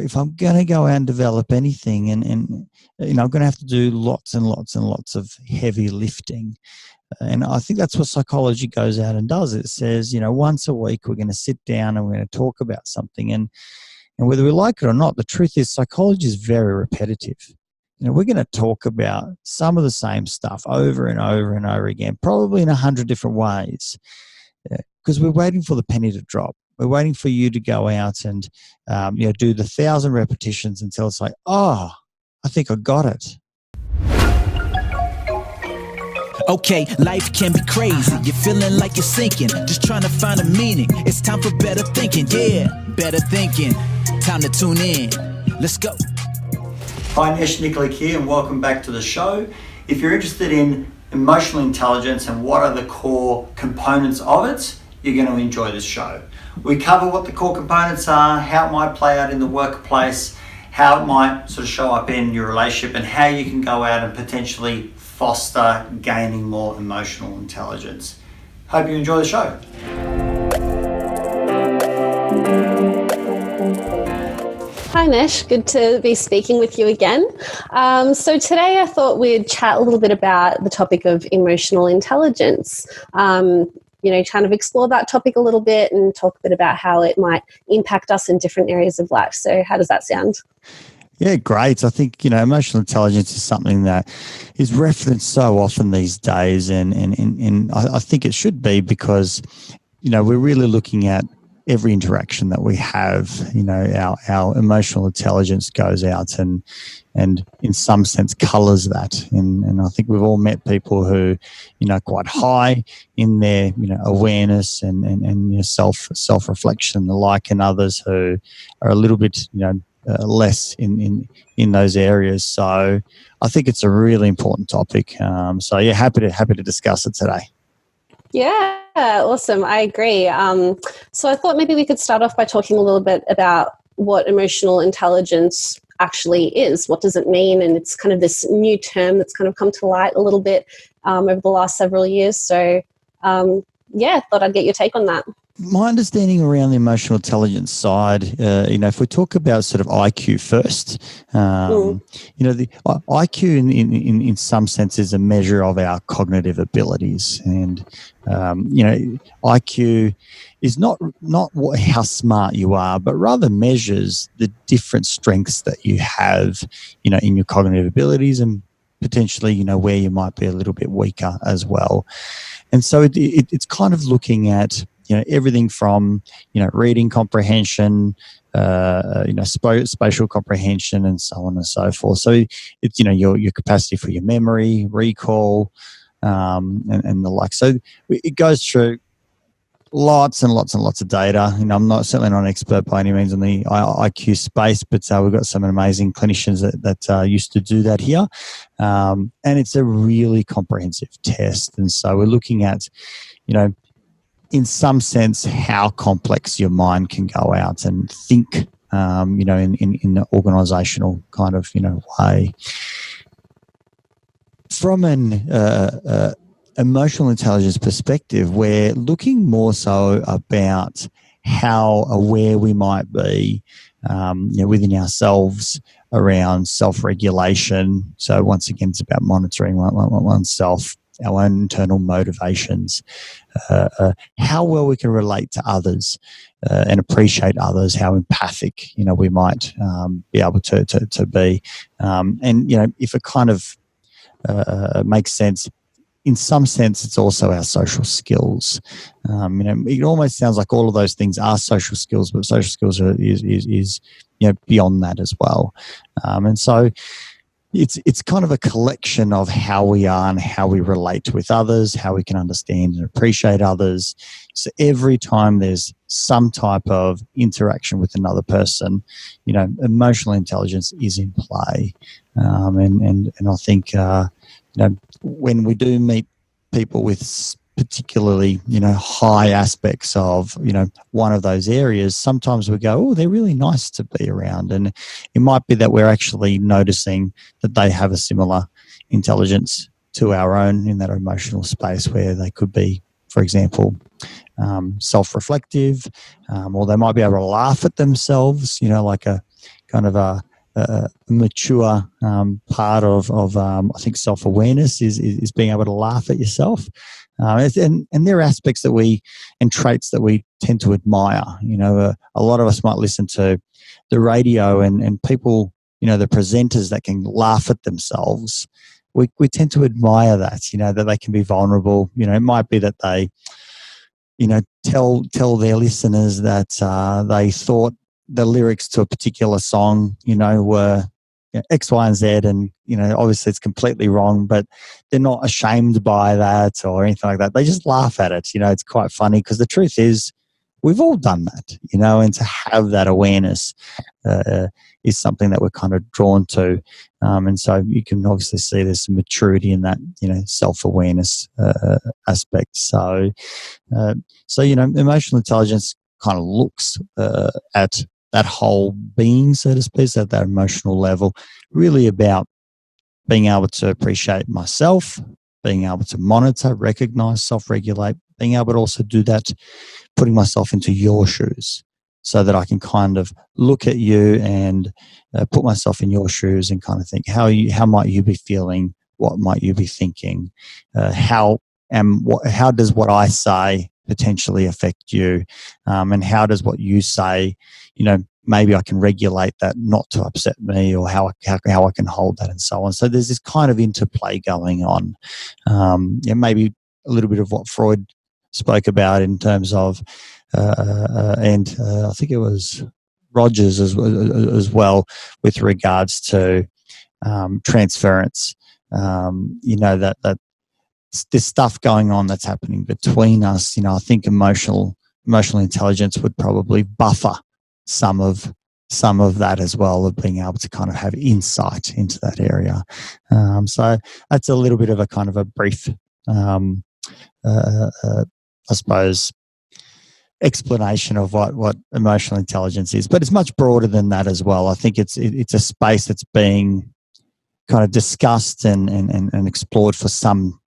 if I'm going to go out and develop anything, and I'm going to have to do lots and lots and lots of heavy lifting. And I think that's what psychology goes out and does. It says, once a week we're going to sit down and we're going to talk about something. And whether we like it or not, the truth is psychology is very repetitive. We're going to talk about some of the same stuff over and over and over again, probably in 100 different ways, because we're waiting for the penny to drop. We're waiting for you to go out and do the 1,000 repetitions until it's like, oh, I think I got it. Okay, life can be crazy. You're feeling like you're sinking, just trying to find a meaning. It's time for better thinking, yeah, better thinking. Time to tune in. Let's go. Hi, Nesh Nikolic here, and welcome back to the show. If you're interested in emotional intelligence and what are the core components of it, you're going to enjoy this show. We cover what the core components are, how it might play out in the workplace, how it might sort of show up in your relationship, and how you can go out and potentially foster gaining more emotional intelligence. Hope you enjoy the show. Hi Nesh, good to be speaking with you again. So today I thought we'd chat a little bit about the topic of emotional intelligence. Kind of explore that topic a little bit and talk a bit about how it might impact us in different areas of life. So how does that sound? Yeah, great. I think, emotional intelligence is something that is referenced so often these days, and I think it should be because, we're really looking at every interaction that we have. Our emotional intelligence goes out and in some sense colours that. And I think we've all met people who, quite high in their, awareness and self-reflection and the like, and others who are a little bit, less in those areas. So I think it's a really important topic. Happy to discuss it today. Yeah, awesome. I agree. So I thought maybe we could start off by talking a little bit about what emotional intelligence actually is. What does it mean? And it's kind of this new term that's kind of come to light a little bit over the last several years. So thought I'd get your take on that. My understanding around the emotional intelligence side, if we talk about sort of IQ first, the IQ in some sense is a measure of our cognitive abilities, and IQ is not how smart you are, but rather measures the different strengths that you have, in your cognitive abilities, and potentially, where you might be a little bit weaker as well. And so it's kind of looking at everything from, reading comprehension, spatial comprehension, and so on and so forth. So it's, your capacity for your memory, recall, and the like. So it goes through lots and lots and lots of data. I'm certainly not an expert by any means in the IQ space, but we've got some amazing clinicians that used to do that here. And it's a really comprehensive test. And so we're looking at, in some sense, how complex your mind can go out and think, in an organisational kind of, way. From an emotional intelligence perspective, we're looking more so about how aware we might be, within ourselves around self-regulation. So once again, it's about monitoring oneself, our own internal motivations, how well we can relate to others and appreciate others, how empathic, we might be able to be. If it kind of makes sense, in some sense, it's also our social skills. It almost sounds like all of those things are social skills, but social skills is beyond that as well. And so it's kind of a collection of how we are and how we relate with others, how we can understand and appreciate others. So every time there's some type of interaction with another person, emotional intelligence is in play. And I think, when we do meet people with particularly, high aspects of, one of those areas, sometimes we go, oh, they're really nice to be around. And it might be that we're actually noticing that they have a similar intelligence to our own in that emotional space, where they could be, for example, self-reflective, or they might be able to laugh at themselves, like a kind of a mature part of I think self-awareness is being able to laugh at yourself. And there are aspects and traits that we tend to admire. A lot of us might listen to the radio and people, the presenters that can laugh at themselves. We tend to admire that, that they can be vulnerable. It might be that they, tell their listeners that they thought the lyrics to a particular song, were X, Y, and Z, and obviously it's completely wrong, but they're not ashamed by that or anything like that. They just laugh at it. It's quite funny because the truth is we've all done that, and to have that awareness is something that we're kind of drawn to. And so you can obviously see there's some maturity in that, self-awareness aspect. So, emotional intelligence kind of looks at that whole being, so to speak, at that emotional level, really about being able to appreciate myself, being able to monitor, recognize, self-regulate, being able to also do that, putting myself into your shoes so that I can kind of look at you and put myself in your shoes and kind of think, how might you be feeling? What might you be thinking? How does what I say potentially affect you? And how does what you say, maybe I can regulate that not to upset me, or how I can hold that, and so on. So there's this kind of interplay going on. Maybe a little bit of what Freud spoke about in terms of, and I think it was Rogers as well, with regards to transference. That this stuff going on that's happening between us. I think emotional intelligence would probably buffer some of that as well, of being able to kind of have insight into that area. So that's a little bit of a kind of a brief, I suppose, explanation of what emotional intelligence is. But it's much broader than that as well. I think it's a space that's being kind of discussed and explored for some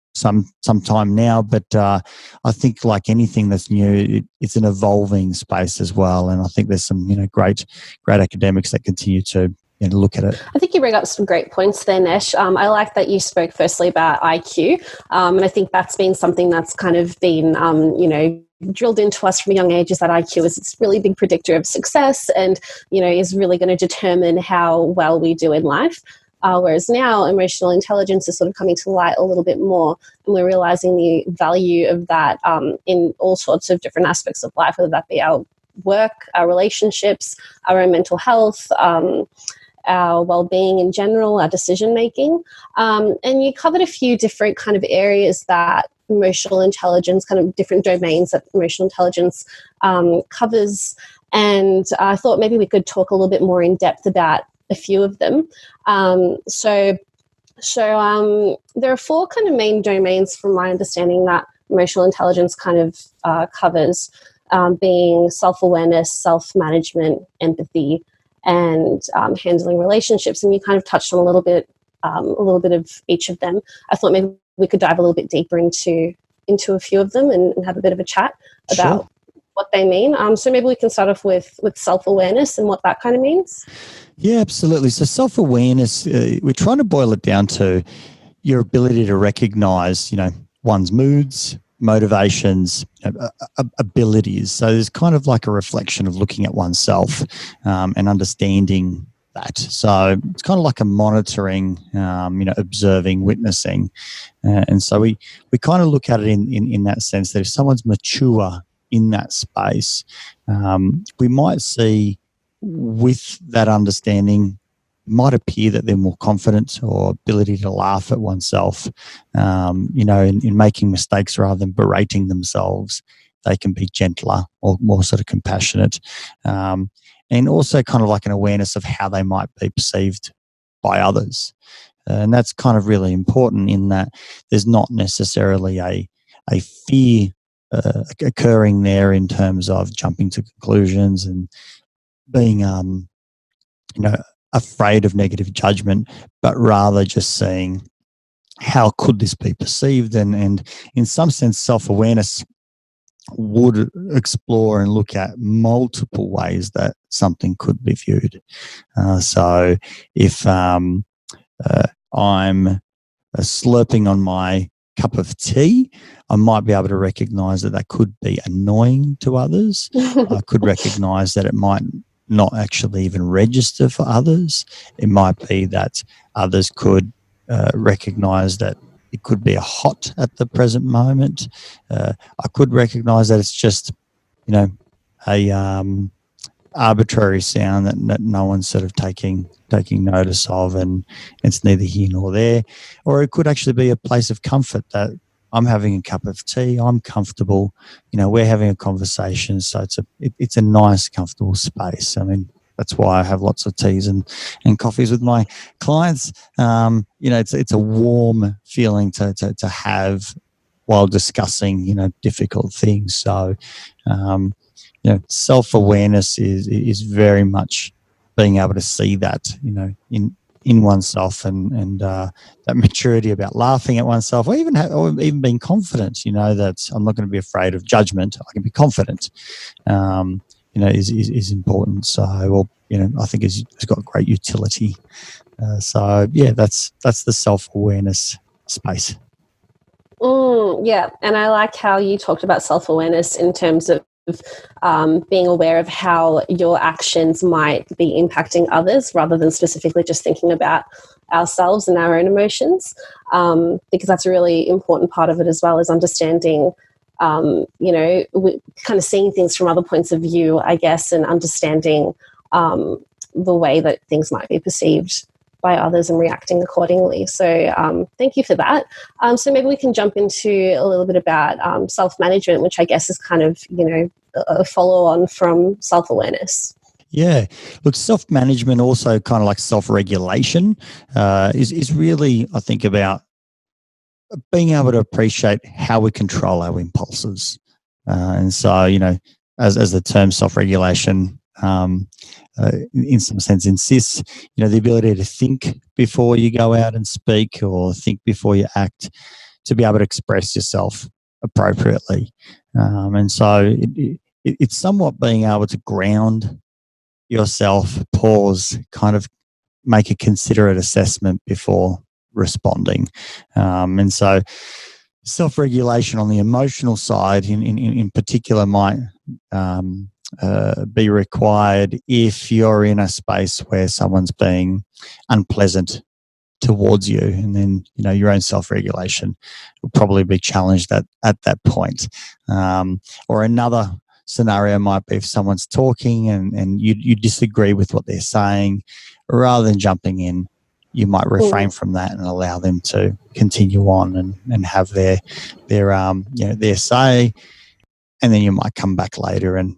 time now, but I think like anything that's new, it's an evolving space as well. And I think there's some great academics that continue to look at it. I think you bring up some great points there, Nesh. I like that you spoke firstly about IQ, and I think that's been something that's kind of been drilled into us from a young age, is that IQ is this really big predictor of success and is really going to determine how well we do in life. Whereas now emotional intelligence is sort of coming to light a little bit more, and we're realizing the value of that in all sorts of different aspects of life, whether that be our work, our relationships, our own mental health, our well-being in general, our decision-making. And you covered a few different kind of areas that emotional intelligence, kind of different domains that emotional intelligence covers. And I thought maybe we could talk a little bit more in depth about a few of them. So there are four kind of main domains from my understanding that emotional intelligence kind of covers, being self-awareness, self-management, empathy, and handling relationships. And you kind of touched on a little bit of each of them. I thought maybe we could dive a little bit deeper into a few of them and have a bit of a chat about Sure. what they mean. So maybe we can start off with self-awareness and what that kind of means. Yeah, absolutely. So self-awareness, we're trying to boil it down to your ability to recognize, one's moods, motivations, abilities. So there's kind of like a reflection of looking at oneself and understanding that. So it's kind of like a monitoring, observing, witnessing. And so we kind of look at it in that sense that if someone's mature in that space, we might see with that understanding, it might appear that they're more confident or ability to laugh at oneself, in making mistakes rather than berating themselves. They can be gentler or more sort of compassionate. And also kind of like an awareness of how they might be perceived by others. And that's kind of really important in that there's not necessarily a fear occurring there in terms of jumping to conclusions and being, afraid of negative judgment, but rather just seeing how could this be perceived. And in some sense, self-awareness would explore and look at multiple ways that something could be viewed. So if I'm slurping on my cup of tea, I might be able to recognise that that could be annoying to others. I could recognise that it might not actually even register for others. It might be that others could recognise that it could be a hot at the present moment. I could recognise that it's just, a arbitrary sound that no one's sort of taking notice of, and it's neither here nor there. Or it could actually be a place of comfort, that I'm having a cup of tea, I'm comfortable, we're having a conversation, so it's a nice, comfortable space. I mean, that's why I have lots of teas and coffees with my clients. It's a warm feeling to have while discussing, difficult things. So, self-awareness is very much being able to see that, in oneself, and that maturity about laughing at oneself, or even being confident, that I'm not going to be afraid of judgment. I can be confident, is important. So, I think it's got great utility. That's the self-awareness space. Yeah, and I like how you talked about self-awareness in terms of being aware of how your actions might be impacting others, rather than specifically just thinking about ourselves and our own emotions, because that's a really important part of it as well, is understanding, we kind of seeing things from other points of view, I guess, and understanding the way that things might be perceived by others and reacting accordingly. So thank you for that. So maybe we can jump into a little bit about self-management, which I guess is kind of, a follow-on from self-awareness. Yeah. Look, self-management, also kind of like self-regulation, is really, I think, about being able to appreciate how we control our impulses. And so, as the term self-regulation in some sense insists, the ability to think before you go out and speak, or think before you act, to be able to express yourself appropriately. And so it's somewhat being able to ground yourself, pause, kind of make a considerate assessment before responding. And so self-regulation on the emotional side in particular might be required if you're in a space where someone's being unpleasant towards you, and then your own self-regulation will probably be challenged at that point. Or another scenario might be if someone's talking and you disagree with what they're saying, rather than jumping in, you might refrain from that and allow them to continue on and have their say, and then you might come back later and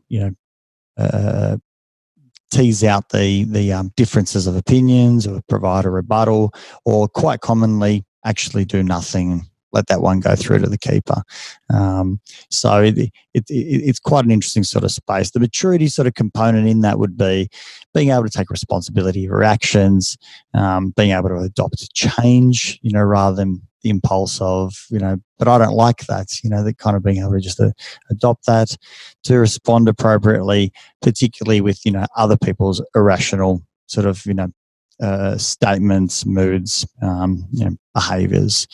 tease out the differences of opinions, or provide a rebuttal, or quite commonly actually do nothing and let that one go through to the keeper. So it's quite an interesting sort of space. The maturity sort of component in that would be being able to take responsibility of your actions, being able to adopt change, rather than the impulse of, but I don't like that, that kind of being able to just adopt that, to respond appropriately, particularly with, other people's irrational sort of, statements, moods, behaviours.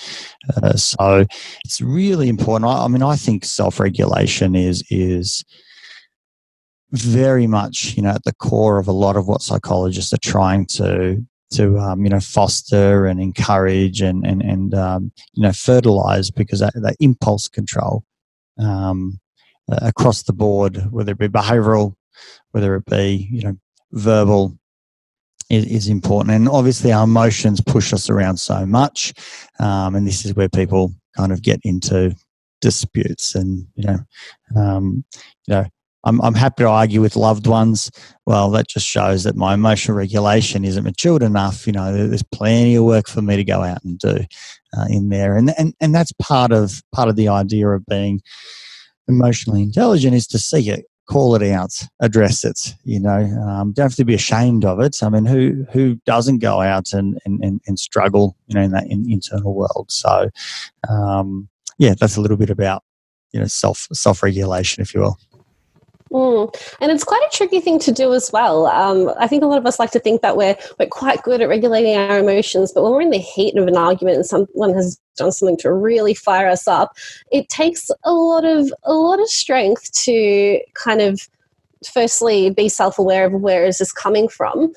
So it's really important. I think self-regulation is very much, at the core of a lot of what psychologists are trying to foster and encourage and fertilize, because that impulse control across the board, whether it be behavioural, whether it be verbal, is important. And obviously our emotions push us around so much, and this is where people kind of get into disputes. And I'm happy to argue with loved ones. Well, that just shows that my emotional regulation isn't matured enough. There's plenty of work for me to go out and do in there, and that's part of the idea of being emotionally intelligent, is to see it, call it out, address it. Don't have to be ashamed of it. I mean, who doesn't go out and struggle, in that internal world? So, that's a little bit about self-regulation, if you will. And it's quite a tricky thing to do as well. I think a lot of us like to think that we're quite good at regulating our emotions, but when we're in the heat of an argument and someone has done something to really fire us up, it takes a lot of strength to kind of firstly be self-aware of where is this coming from,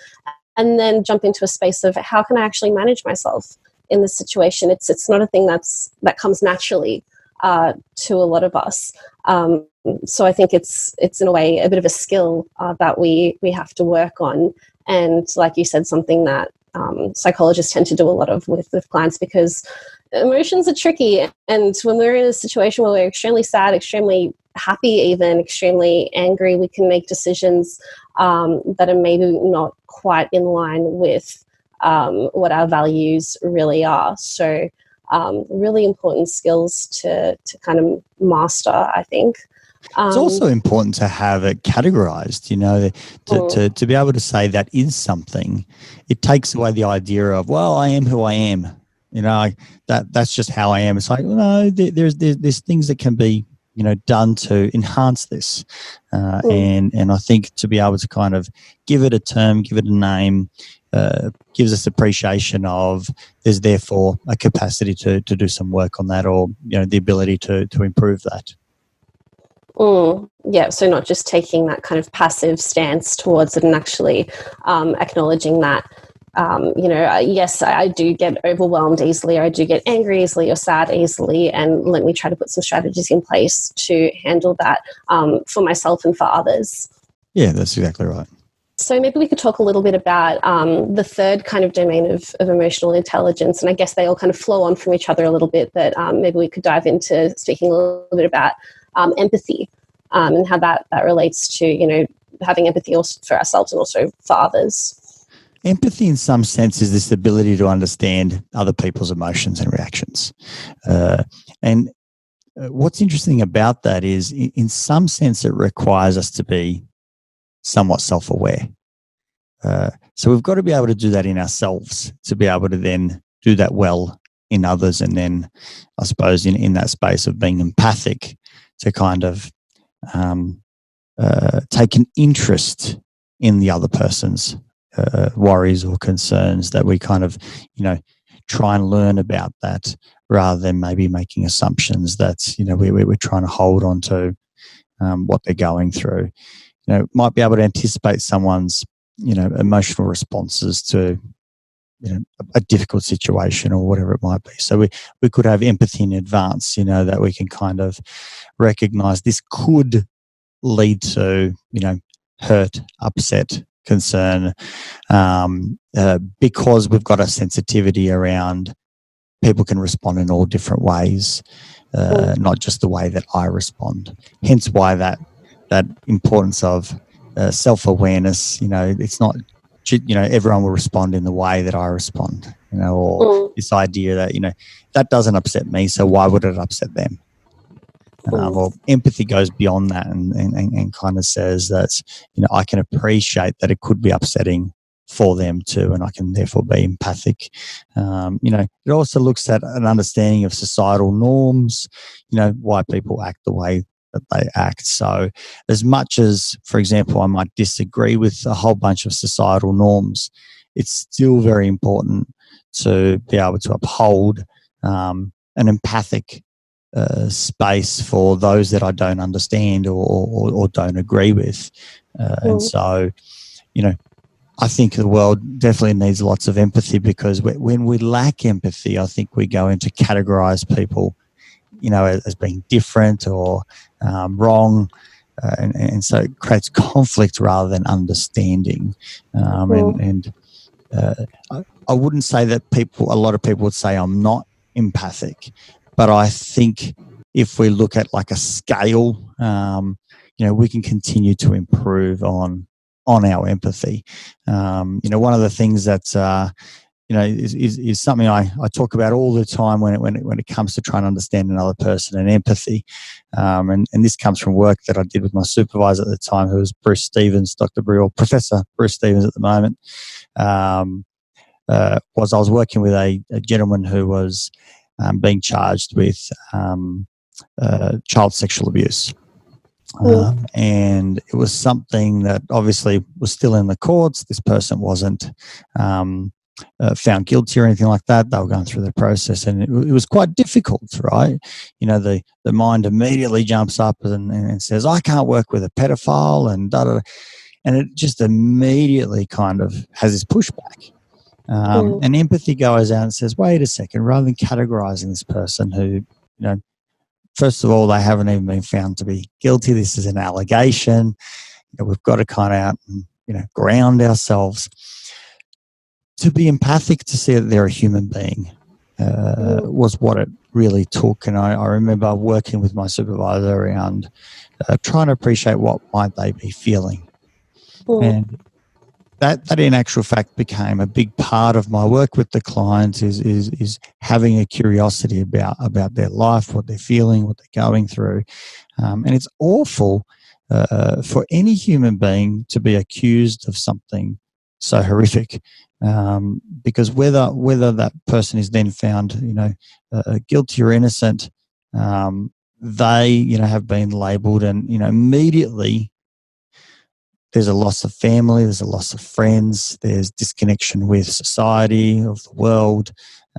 and then jump into a space of how can I actually manage myself in this situation. It's not a thing that comes naturally to a lot of us. So I think it's in a way a bit of a skill that we have to work on, and like you said, something that psychologists tend to do a lot of with clients, because emotions are tricky, and when we're in a situation where we're extremely sad, extremely happy, even extremely angry, we can make decisions that are maybe not quite in line with what our values really are. So really important skills to kind of master, I think. It's also important to have it categorized, to be able to say that is something. It takes away the idea of, well, I am who I am. That's just how I am. It's like, no, there's things that can be, done to enhance this. And I think to be able to kind of give it a term, give it a name, gives us appreciation of there's therefore a capacity to do some work on that, or, the ability to improve that. Yeah, so not just taking that kind of passive stance towards it and actually acknowledging that, yes, I do get overwhelmed easily, or I do get angry easily or sad easily, and let me try to put some strategies in place to handle that for myself and for others. Yeah, that's exactly right. So maybe we could talk a little bit about the third kind of domain of emotional intelligence, and I guess they all kind of flow on from each other a little bit, but maybe we could dive into speaking a little bit about empathy and how that relates to, having empathy also for ourselves and also for others. Empathy, in some sense, is this ability to understand other people's emotions and reactions. And what's interesting about that is, in some sense, it requires us to be somewhat self-aware. So we've got to be able to do that in ourselves to be able to then do that well in others. And then, I suppose, in that space of being empathic, to kind of take an interest in the other person's worries or concerns, that we kind of, try and learn about that, rather than maybe making assumptions that, we're trying to hold on to what they're going through. Might be able to anticipate someone's, emotional responses to, a difficult situation or whatever it might be. So we could have empathy in advance, that we can kind of recognize this could lead to, hurt, upset, concern, because we've got a sensitivity around people can respond in all different ways, not just the way that I respond. Hence why that importance of self-awareness, it's not, everyone will respond in the way that I respond, or this idea that, that doesn't upset me, so why would it upset them? Well, empathy goes beyond that and kind of says that, I can appreciate that it could be upsetting for them too, and I can therefore be empathic. It also looks at an understanding of societal norms, why people act the way that they act. So as much as, for example, I might disagree with a whole bunch of societal norms, it's still very important to be able to uphold an empathic space for those that I don't understand or don't agree with. And so, I think the world definitely needs lots of empathy, because when we lack empathy, I think we go into categorize people, as being different or wrong. And so it creates conflict rather than understanding. I wouldn't say that a lot of people would say I'm not empathic, but I think if we look at like a scale, we can continue to improve on our empathy. One of the things that is something I talk about all the time when it comes to trying to understand another person and empathy. And this comes from work that I did with my supervisor at the time, who was Bruce Stevens, Professor Bruce Stevens at the moment. I was working with a gentleman who was being charged with child sexual abuse. And it was something that obviously was still in the courts. This person wasn't found guilty or anything like that. They were going through the process, and it was quite difficult, right? You know, the mind immediately jumps up and says, I can't work with a pedophile, and da-da-da. And it just immediately kind of has this pushback. And empathy goes out and says, wait a second, rather than categorizing this person who, you know, first of all, they haven't even been found to be guilty. This is an allegation. You know, we've got to kind of out and, you know, ground ourselves. To be empathic, to see that they're a human being was what it really took. And I remember working with my supervisor around trying to appreciate what might they be feeling. And that in actual fact became a big part of my work with the clients is having a curiosity about their life, what they're feeling, what they're going through. And it's awful for any human being to be accused of something so horrific, because whether that person is then found, you know, guilty or innocent, they, you know, have been labelled, and, you know, immediately there's a loss of family, there's a loss of friends, there's disconnection with society, of the world.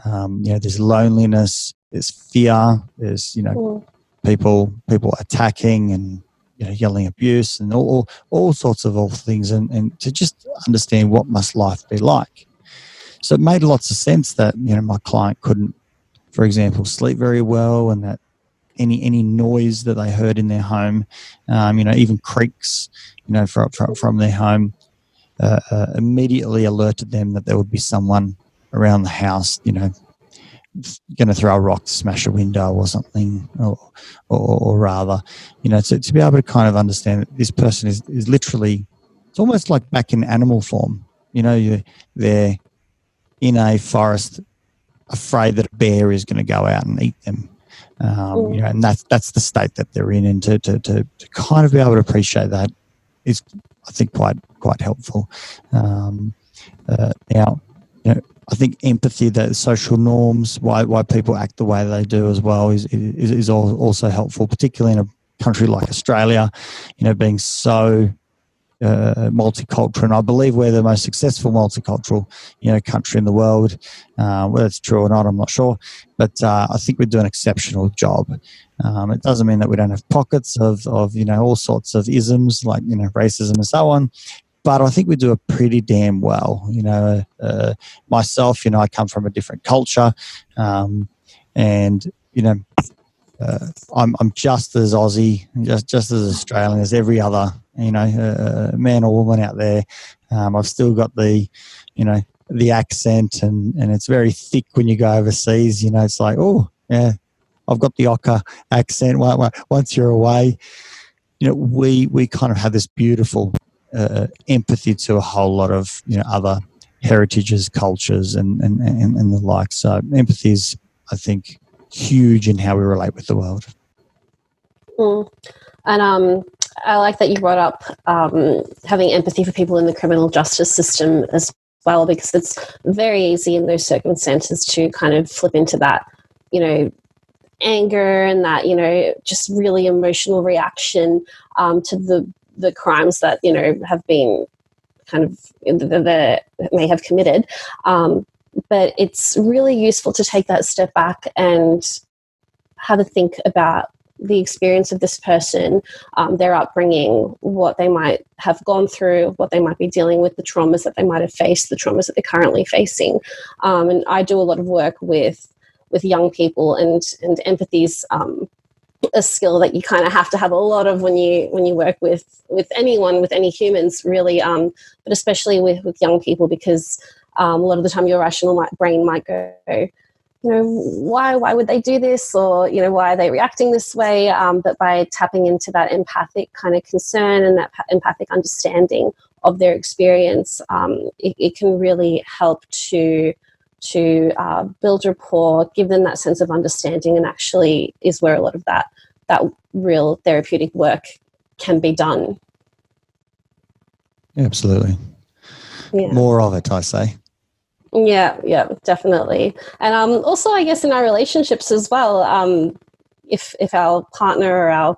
You know, there's loneliness, there's fear, there's, you know, people attacking and, you know, yelling abuse and all sorts of awful things, and to just understand what must life be like. So it made lots of sense that, you know, my client couldn't, for example, sleep very well, and that any noise that they heard in their home, you know, even creaks, you know, from their home, immediately alerted them that there would be someone around the house, you know, going to throw a rock to smash a window or something, or rather, you know, to be able to kind of understand that this person is literally, it's almost like back in animal form. You know, they're in a forest, afraid that a bear is going to go out and eat them. You know, and that's the state that they're in, and to kind of be able to appreciate that is, I think, quite helpful. Now, you know, I think empathy, the social norms, why people act the way they do as well, is also helpful, particularly in a country like Australia, you know, being so multicultural, and I believe we're the most successful multicultural, you know, country in the world. Whether it's true or not, I'm not sure, but I think we do an exceptional job. It doesn't mean that we don't have pockets of you know, all sorts of isms like, you know, racism and so on, but I think we do it pretty damn well. You know, myself, you know, I come from a different culture, and, you know, I'm just as Aussie, just as Australian as every other, you know, man or woman out there. I've still got the, you know, the accent, and it's very thick when you go overseas. You know, it's like, oh yeah, I've got the Ocker accent. Once you're away, you know, we kind of have this beautiful empathy to a whole lot of, you know, other heritages, cultures, and the like. So empathy is, I think, huge in how we relate with the world. And I like that you brought up having empathy for people in the criminal justice system as well, because it's very easy in those circumstances to kind of flip into that, you know, anger and that, you know, just really emotional reaction to the crimes that, you know, have been kind of that may have committed. But it's really useful to take that step back and have a think about the experience of this person, their upbringing, what they might have gone through, what they might be dealing with, the traumas that they might have faced, the traumas that they're currently facing. And I do a lot of work with young people, and empathy's a skill that you kind of have to have a lot of when you work with anyone, with any humans really, but especially with young people, because a lot of the time your rational brain might go, you know, why would they do this, or, you know, why are they reacting this way? But by tapping into that empathic kind of concern and that empathic understanding of their experience, it can really help to build rapport, give them that sense of understanding, and actually is where a lot of that real therapeutic work can be done. Absolutely. Yeah. More of it, I say. Yeah, definitely. And also, I guess, in our relationships as well, if our partner or our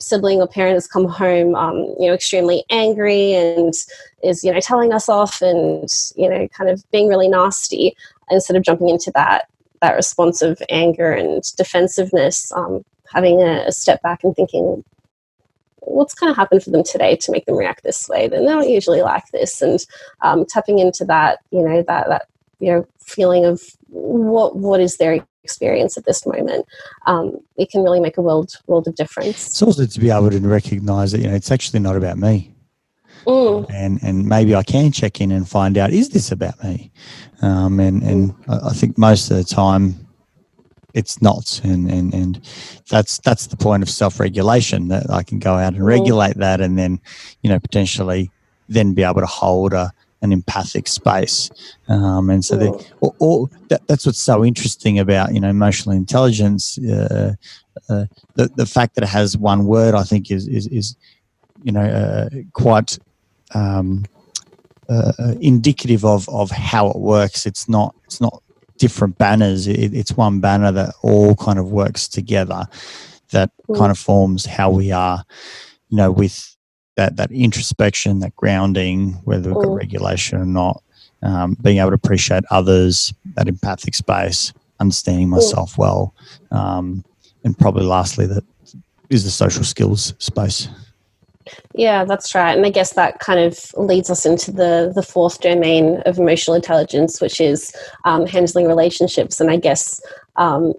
sibling or parent has come home extremely angry and is telling us off and kind of being really nasty, instead of jumping into that response of anger and defensiveness, having a step back and thinking, what's kind of happened for them today to make them react this way? Then they don't usually like this, and tapping into that feeling of what is their experience at this moment, it can really make a world of difference. It's also to be able to recognise that it's actually not about me. And maybe I can check in and find out, is this about me? And I think most of the time it's not, and that's the point of self-regulation, that I can go out and regulate that, and then potentially then be able to hold an empathic space, and so that's what's so interesting about emotional intelligence. The fact that it has one word, I think, is quite indicative of how it works. It's not different banners. It's one banner that all kind of works together, that kind of forms how we are, with that introspection, that grounding, whether we've got regulation or not, being able to appreciate others, that empathic space, understanding myself well, and probably lastly, that is the social skills space. Yeah, that's right. And I guess that kind of leads us into the fourth domain of emotional intelligence, which is handling relationships. And I guess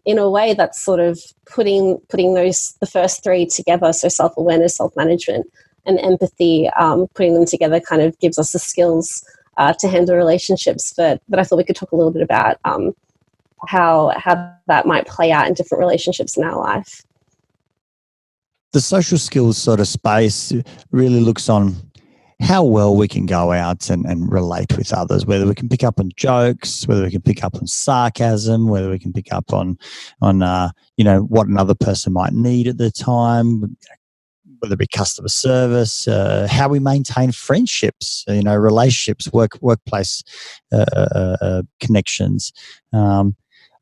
in a way that's sort of putting the first three together, so self-awareness, self-management, and empathy, putting them together kind of gives us the skills to handle relationships. But I thought we could talk a little bit about how that might play out in different relationships in our life. The social skills sort of space really looks on how well we can go out and relate with others, whether we can pick up on jokes, whether we can pick up on sarcasm, whether we can pick up on what another person might need at the time, whether it be customer service, how we maintain friendships, relationships, workplace connections.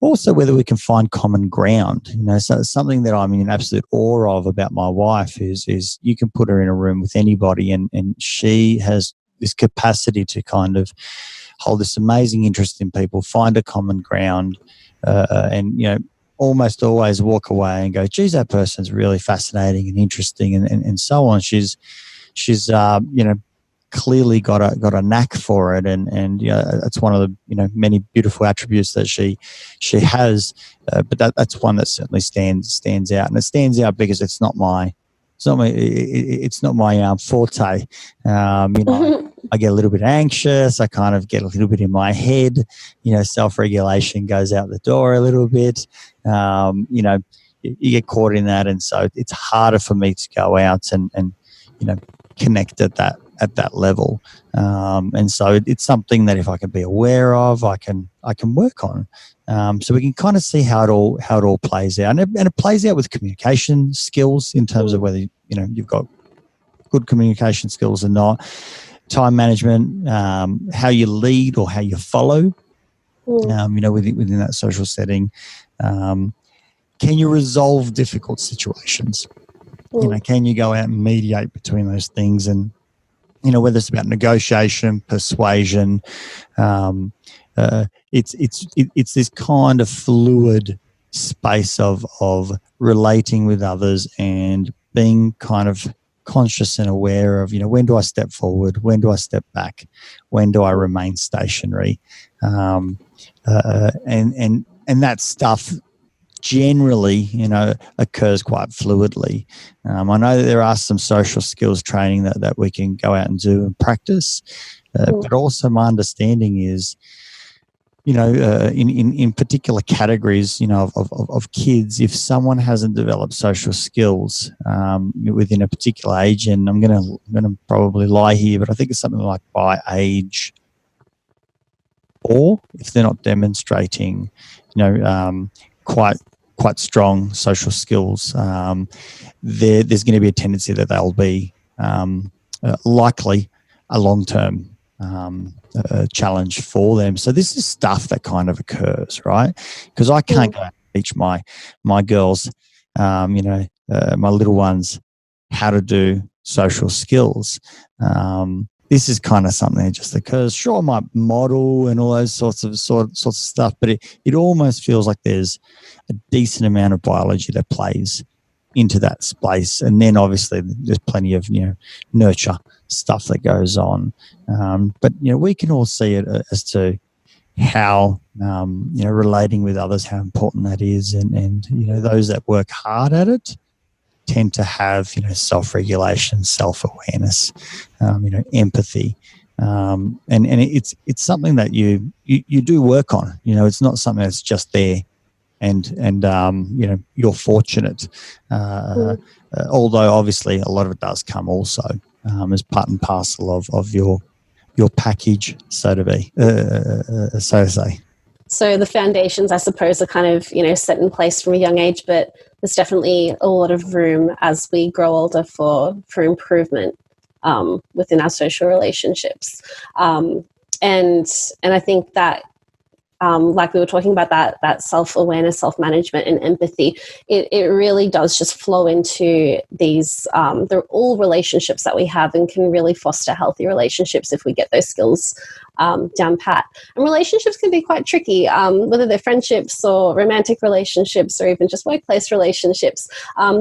Also, whether we can find common ground. So something that I'm in absolute awe of about my wife is you can put her in a room with anybody, and she has this capacity to kind of hold this amazing interest in people, find a common ground, and almost always walk away and go, geez, that person's really fascinating and interesting, and so on. She's clearly got a knack for it, and that's one of the many beautiful attributes that she has. But that's one that certainly stands out, and it stands out because it's not my forte. I get a little bit anxious. I kind of get a little bit in my head. Self-regulation goes out the door a little bit. You get caught in that, and so it's harder for me to go out and connect at that level. And so it's something that if I can be aware of, I can work on. So we can kind of see how it all plays out, and it plays out with communication skills in terms of whether you've got good communication skills or not, time management, how you lead or how you follow, within that social setting. Can you resolve difficult situations? Can you go out and mediate between those things? And whether it's about negotiation, persuasion, it's this kind of fluid space of relating with others and being kind of conscious and aware of, when do I step forward? When do I step back? When do I remain stationary? And that stuff generally, occurs quite fluidly. I know that there are some social skills training that we can go out and do and practice, but also my understanding is, in particular categories, of kids, if someone hasn't developed social skills within a particular age, and I'm going to probably lie here, but I think it's something like by age 4, if they're not demonstrating, quite strong social skills, there's going to be a tendency that they'll be likely a long-term challenge for them. So this is stuff that kind of occurs, right? Because I can't go and teach my girls my little ones how to do social skills. This is kind of something that just occurs. Sure, I might model and all those sorts of stuff, but it almost feels like there's a decent amount of biology that plays into that space. And then obviously there's plenty of, nurture stuff that goes on. But we can all see it as to how, relating with others, how important that is. And those that work hard at it tend to have, self-regulation, self-awareness, empathy. And it's something that you do work on. It's not something that's just there. And you're fortunate. Although obviously a lot of it does come also as part and parcel of your package, so to say. So the foundations, I suppose, are kind of, set in place from a young age, but there's definitely a lot of room as we grow older for improvement within our social relationships. And I think that, like we were talking about, that self-awareness, self-management and empathy, it really does just flow into these, they're all relationships that we have and can really foster healthy relationships if we get those skills down pat. And relationships can be quite tricky, whether they're friendships or romantic relationships or even just workplace relationships.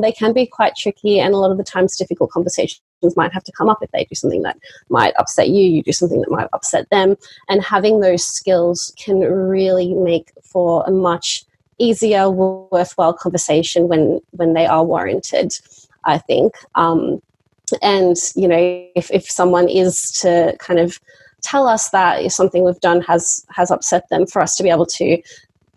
They can be quite tricky, and a lot of the times difficult conversations might have to come up if they do something that might upset you, you do something that might upset them. And having those skills can really make for a much easier, worthwhile conversation when they are warranted, I think. And, if someone is to kind of tell us that if something we've done has upset them, for us to be able to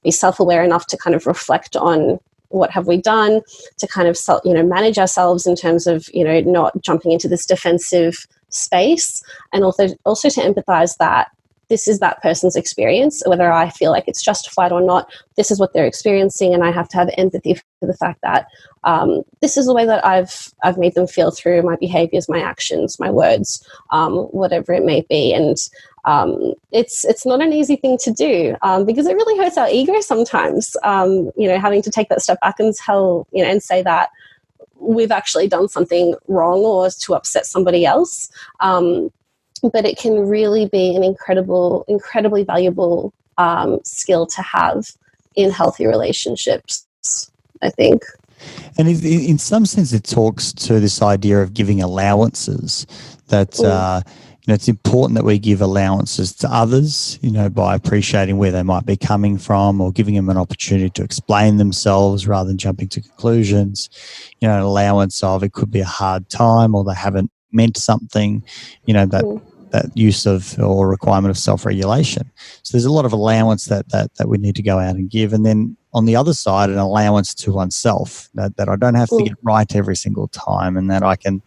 be self-aware enough to kind of reflect on what have we done, to kind of manage ourselves in terms of not jumping into this defensive space, and also to empathize that this is that person's experience, whether I feel like it's justified or not. This is what they're experiencing, and I have to have empathy for the fact that this is the way that I've made them feel through my behaviors, my actions, my words, whatever it may be. And it's not an easy thing to do because it really hurts our ego sometimes. Having to take that step back and tell and say that we've actually done something wrong or to upset somebody else. But it can really be an incredibly valuable skill to have in healthy relationships, I think. And in some sense, it talks to this idea of giving allowances, that it's important that we give allowances to others, by appreciating where they might be coming from or giving them an opportunity to explain themselves rather than jumping to conclusions. An allowance of it could be a hard time, or they haven't meant something, that use of or requirement of self-regulation. So there's a lot of allowance that we need to go out and give. And then on the other side, an allowance to oneself, that I don't have to get right every single time, and that I can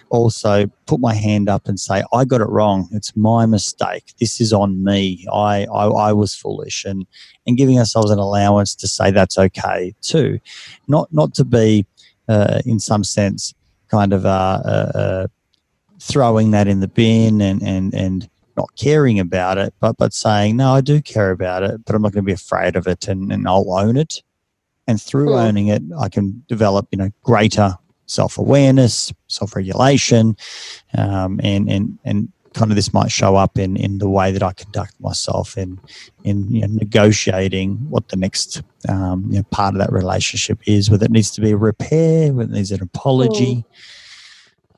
also put my hand up and say, I got it wrong. It's my mistake. This is on me. I was foolish, and giving ourselves an allowance to say that's okay too. Not to be, in some sense, kind of throwing that in the bin and not caring about it, but saying, no, I do care about it, but I'm not going to be afraid of it, and I'll own it. And through owning it, I can develop, greater self-awareness, self-regulation, and kind of this might show up in the way that I conduct myself in negotiating what the next part of that relationship is, whether it needs to be a repair, whether it needs an apology,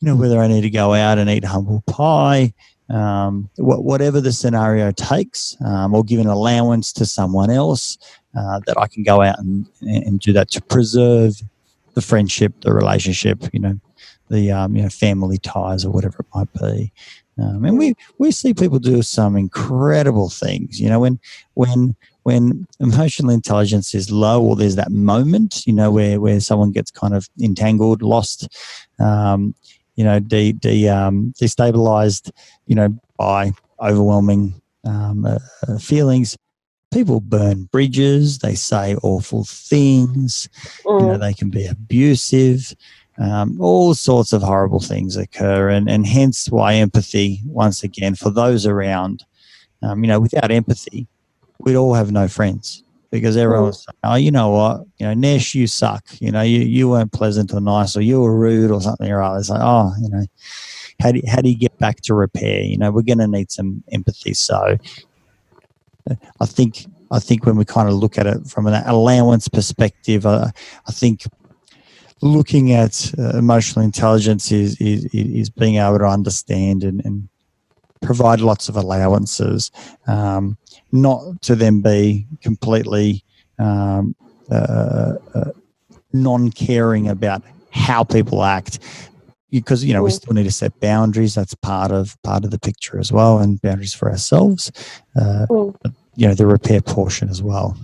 whether I need to go out and eat humble pie, whatever the scenario takes, or give an allowance to someone else, that I can go out and do that to preserve the friendship, the relationship, the family ties or whatever it might be. And we see people do some incredible things. When emotional intelligence is low, or there's that moment, where someone gets kind of entangled, lost, destabilized, by overwhelming feelings. People burn bridges. They say awful things. They can be abusive. All sorts of horrible things occur, and hence why empathy, once again, for those around, without empathy, we'd all have no friends. because everyone's saying, oh, you know what, Nesh, you suck. You weren't pleasant or nice, or you were rude or something or other. It's like, oh, how do you get back to repair? We're going to need some empathy. So I think when we kind of look at it from an allowance perspective, I think looking at emotional intelligence is being able to understand and provide lots of allowances, not to then be completely non-caring about how people act, because we still need to set boundaries. That's part of the picture as well, and boundaries for ourselves. The repair portion as well.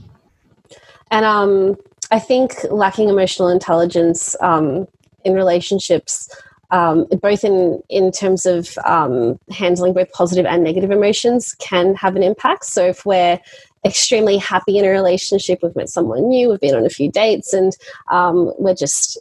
And I think lacking emotional intelligence in relationships, both in terms of handling both positive and negative emotions, can have an impact. So if we're extremely happy in a relationship, we've met someone new, we've been on a few dates, and we're just,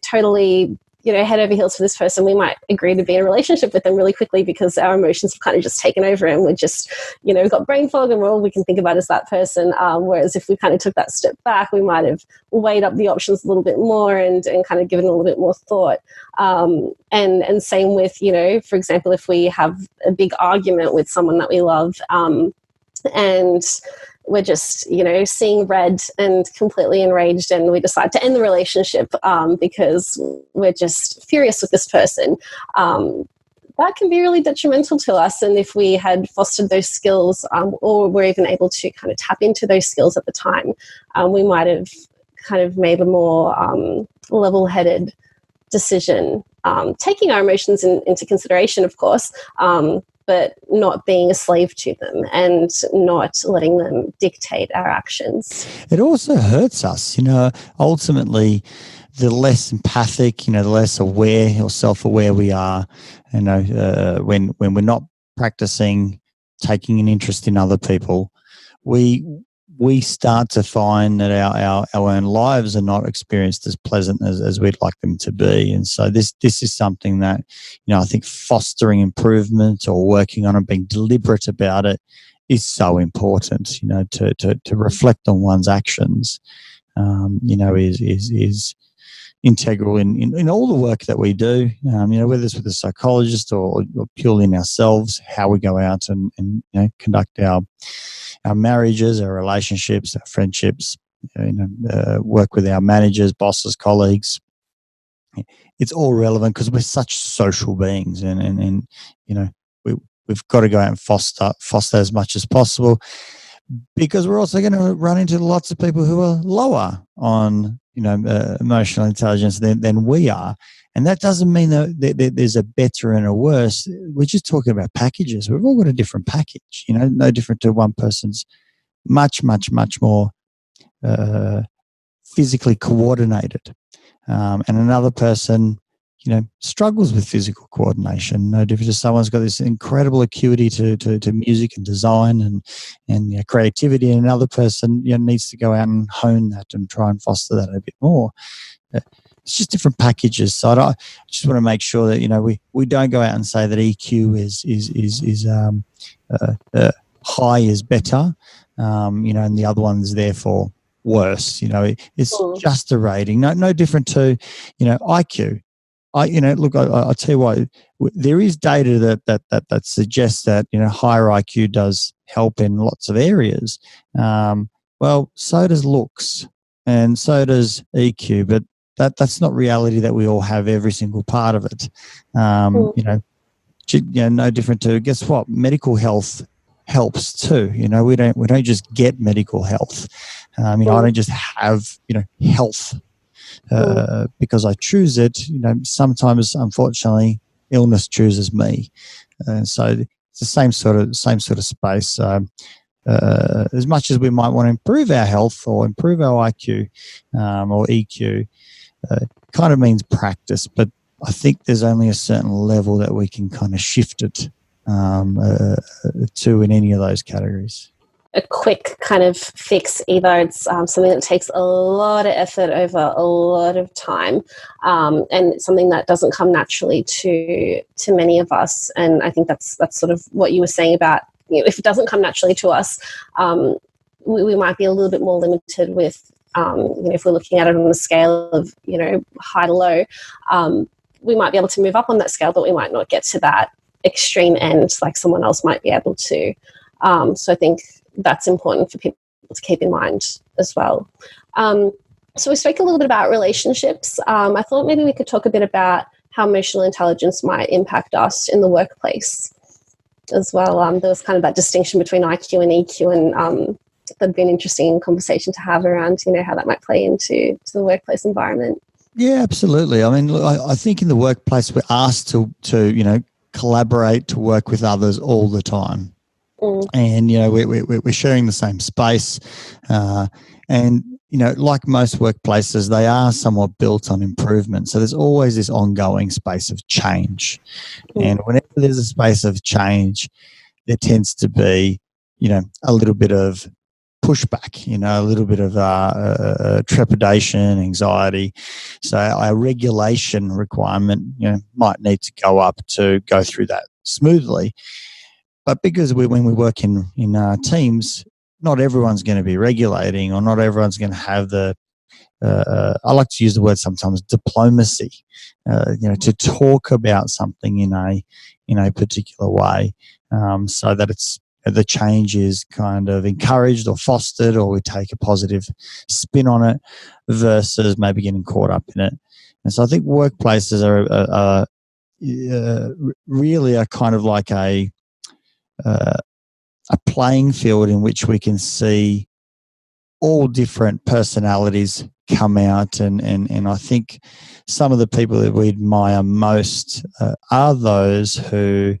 totally, head over heels for this person, we might agree to be in a relationship with them really quickly because our emotions have kind of just taken over and we're just, we've got brain fog and all we can think about is that person. Whereas if we kind of took that step back, we might have weighed up the options a little bit more and kind of given a little bit more thought. And same with, for example, if we have a big argument with someone that we love, and we're just, seeing red and completely enraged, and we decide to end the relationship because we're just furious with this person. That can be really detrimental to us. And if we had fostered those skills, or were even able to kind of tap into those skills at the time, we might have kind of made a more level-headed decision, taking our emotions into consideration, of course, but not being a slave to them and not letting them dictate our actions. It also hurts us, ultimately. The less empathic, the less aware or self-aware we are, when we're not practicing taking an interest in other people, we start to find that our own lives are not experienced as pleasant as we'd like them to be. And so this is something that, I think fostering improvement or working on it, being deliberate about it, is so important, to reflect on one's actions, is integral in all the work that we do, whether it's with a psychologist or purely in ourselves, how we go out and conduct our marriages, our relationships, our friendships, work with our managers, bosses, colleagues. It's all relevant because we're such social beings, and we've got to go out and foster as much as possible, because we're also going to run into lots of people who are lower on emotional intelligence than we are. And that doesn't mean that there's a better and a worse. We're just talking about packages. We've all got a different package, no different to one person's much, much, much more physically coordinated. And another person, struggles with physical coordination. No different to someone's got this incredible acuity to music and design and creativity, and another person needs to go out and hone that and try and foster that a bit more. It's just different packages. So I just want to make sure that we don't go out and say that EQ is high is better, and the other one's therefore worse. It's just a rating. No different to IQ. I'll tell you what, there is data that suggests that higher IQ does help in lots of areas. Well, so does looks, and so does EQ, but that's not reality that we all have every single part of it. No different to, guess what, medical health helps too. We don't just get medical health. I don't just have health because I choose it. Sometimes, unfortunately, illness chooses me. So it's the same sort of space. As much as we might want to improve our health or improve our IQ or EQ, kind of means practice. But I think there's only a certain level that we can kind of shift it to in any of those categories. A quick kind of fix, either it's something that takes a lot of effort over a lot of time, and it's something that doesn't come naturally to many of us. And I think that's sort of what you were saying about, if it doesn't come naturally to us, we might be a little bit more limited with, if we're looking at it on a scale of, high to low, we might be able to move up on that scale, but we might not get to that extreme end like someone else might be able to. So I think that's important for people to keep in mind as well. So we spoke a little bit about relationships. I thought maybe we could talk a bit about how emotional intelligence might impact us in the workplace as well. There was kind of that distinction between IQ and EQ, and that'd be an interesting conversation to have around, how that might play into the workplace environment. Yeah, absolutely. I mean, I think in the workplace we're asked to collaborate, to work with others all the time. And, we're sharing the same space. And, like most workplaces, they are somewhat built on improvement. So there's always this ongoing space of change. And whenever there's a space of change, there tends to be, a little bit of pushback, a little bit of trepidation, anxiety. So our regulation requirement, might need to go up to go through that smoothly. But because when we work in teams, not everyone's going to be regulating, or not everyone's going to have the, I like to use the word sometimes, diplomacy, to talk about something in a particular way, so that the change is kind of encouraged or fostered, or we take a positive spin on it versus maybe getting caught up in it. And so I think workplaces are really a kind of like a playing field in which we can see all different personalities come out. And I think some of the people that we admire most are those who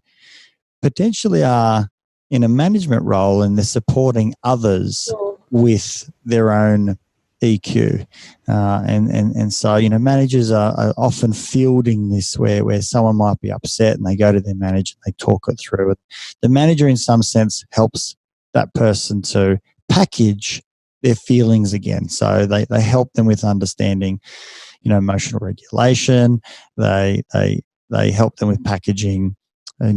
potentially are in a management role and they're supporting others with their own EQ. And so, managers are often fielding this where someone might be upset and they go to their manager and they talk it through. The manager, in some sense, helps that person to package their feelings again. So they help them with understanding, emotional regulation. They help them with packaging,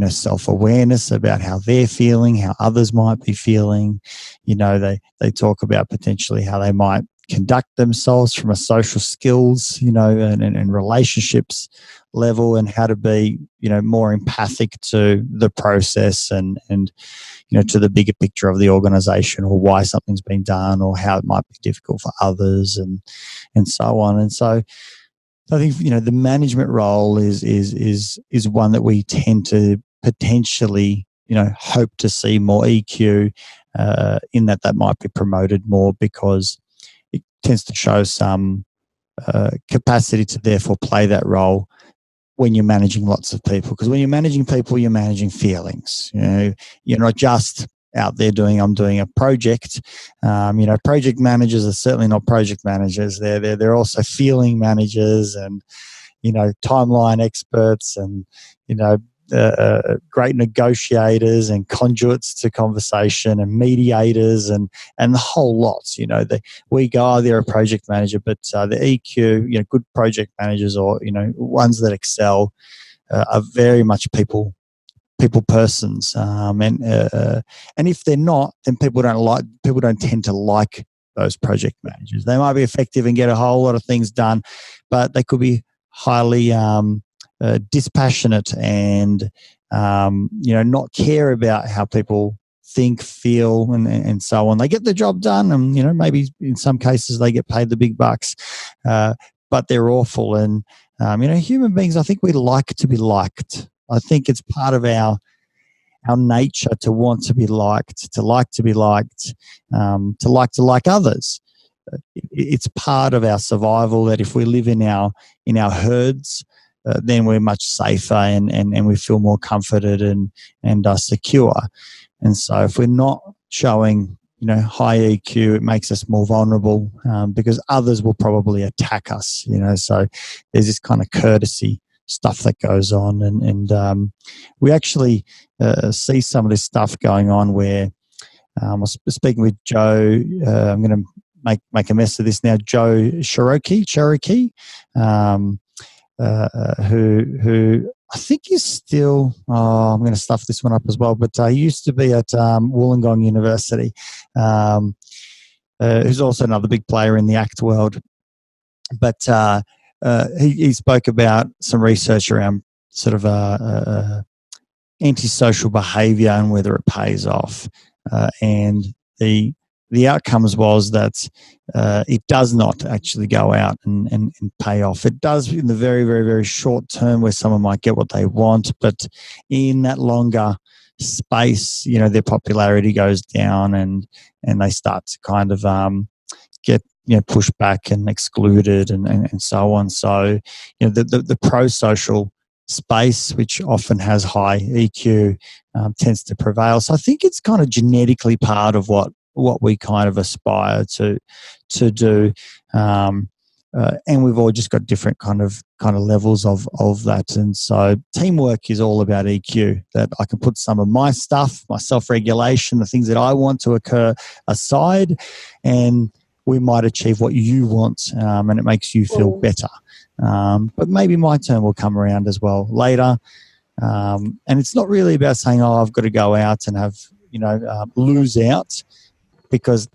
self-awareness about how they're feeling, how others might be feeling. They talk about potentially how they might conduct themselves from a social skills, and relationships level, and how to be, more empathic to the process and to the bigger picture of the organization, or why something's been done, or how it might be difficult for others, and so on. And so I think, the management role is one that we tend to potentially, hope to see more EQ in that might be promoted more, because it tends to show some capacity to therefore play that role when you're managing lots of people. Because when you're managing people, you're managing feelings. You're not just out there I'm doing a project. Project managers are certainly not project managers. They're also feeling managers, and timeline experts, and great negotiators and conduits to conversation and mediators and the whole lot. We go, they're a project manager, but the EQ, good project managers, or ones that excel, are very much people persons, and if they're not, then people don't tend to like those project managers. They might be effective and get a whole lot of things done, but they could be highly dispassionate and not care about how people think, feel, and so on. They get the job done, and maybe in some cases they get paid the big bucks, but they're awful. And human beings, I think we like to be liked. I think it's part of our nature to want to be liked, to like others. It's part of our survival that if we live in our herds, then we're much safer and we feel more comforted and secure. And so if we're not showing high EQ, it makes us more vulnerable, because others will probably attack us. So there's this kind of courtesy stuff that goes on, and we actually see some of this stuff going on where I was speaking with Joe. I'm going to make a mess of this now. Joe Cherokee, who I think is still, I'm going to stuff this one up as well, but he used to be at Wollongong University, who's also another big player in the ACT world. But he spoke about some research around sort of antisocial behaviour and whether it pays off. And the outcomes was that it does not actually go out and pay off. It does in the very, very, very short term where someone might get what they want, but in that longer space, their popularity goes down and they start to kind of get pushed back and excluded and so on. So the pro-social space, which often has high EQ, tends to prevail. So I think it's kind of genetically part of what we kind of aspire to do, and we've all just got different kind of levels of that. And so teamwork is all about EQ. That I can put some of my stuff, my self-regulation, the things that I want to occur aside, and we might achieve what you want, and it makes you feel better. But maybe my turn will come around as well later. And it's not really about saying, oh, I've got to go out and have, lose out, because,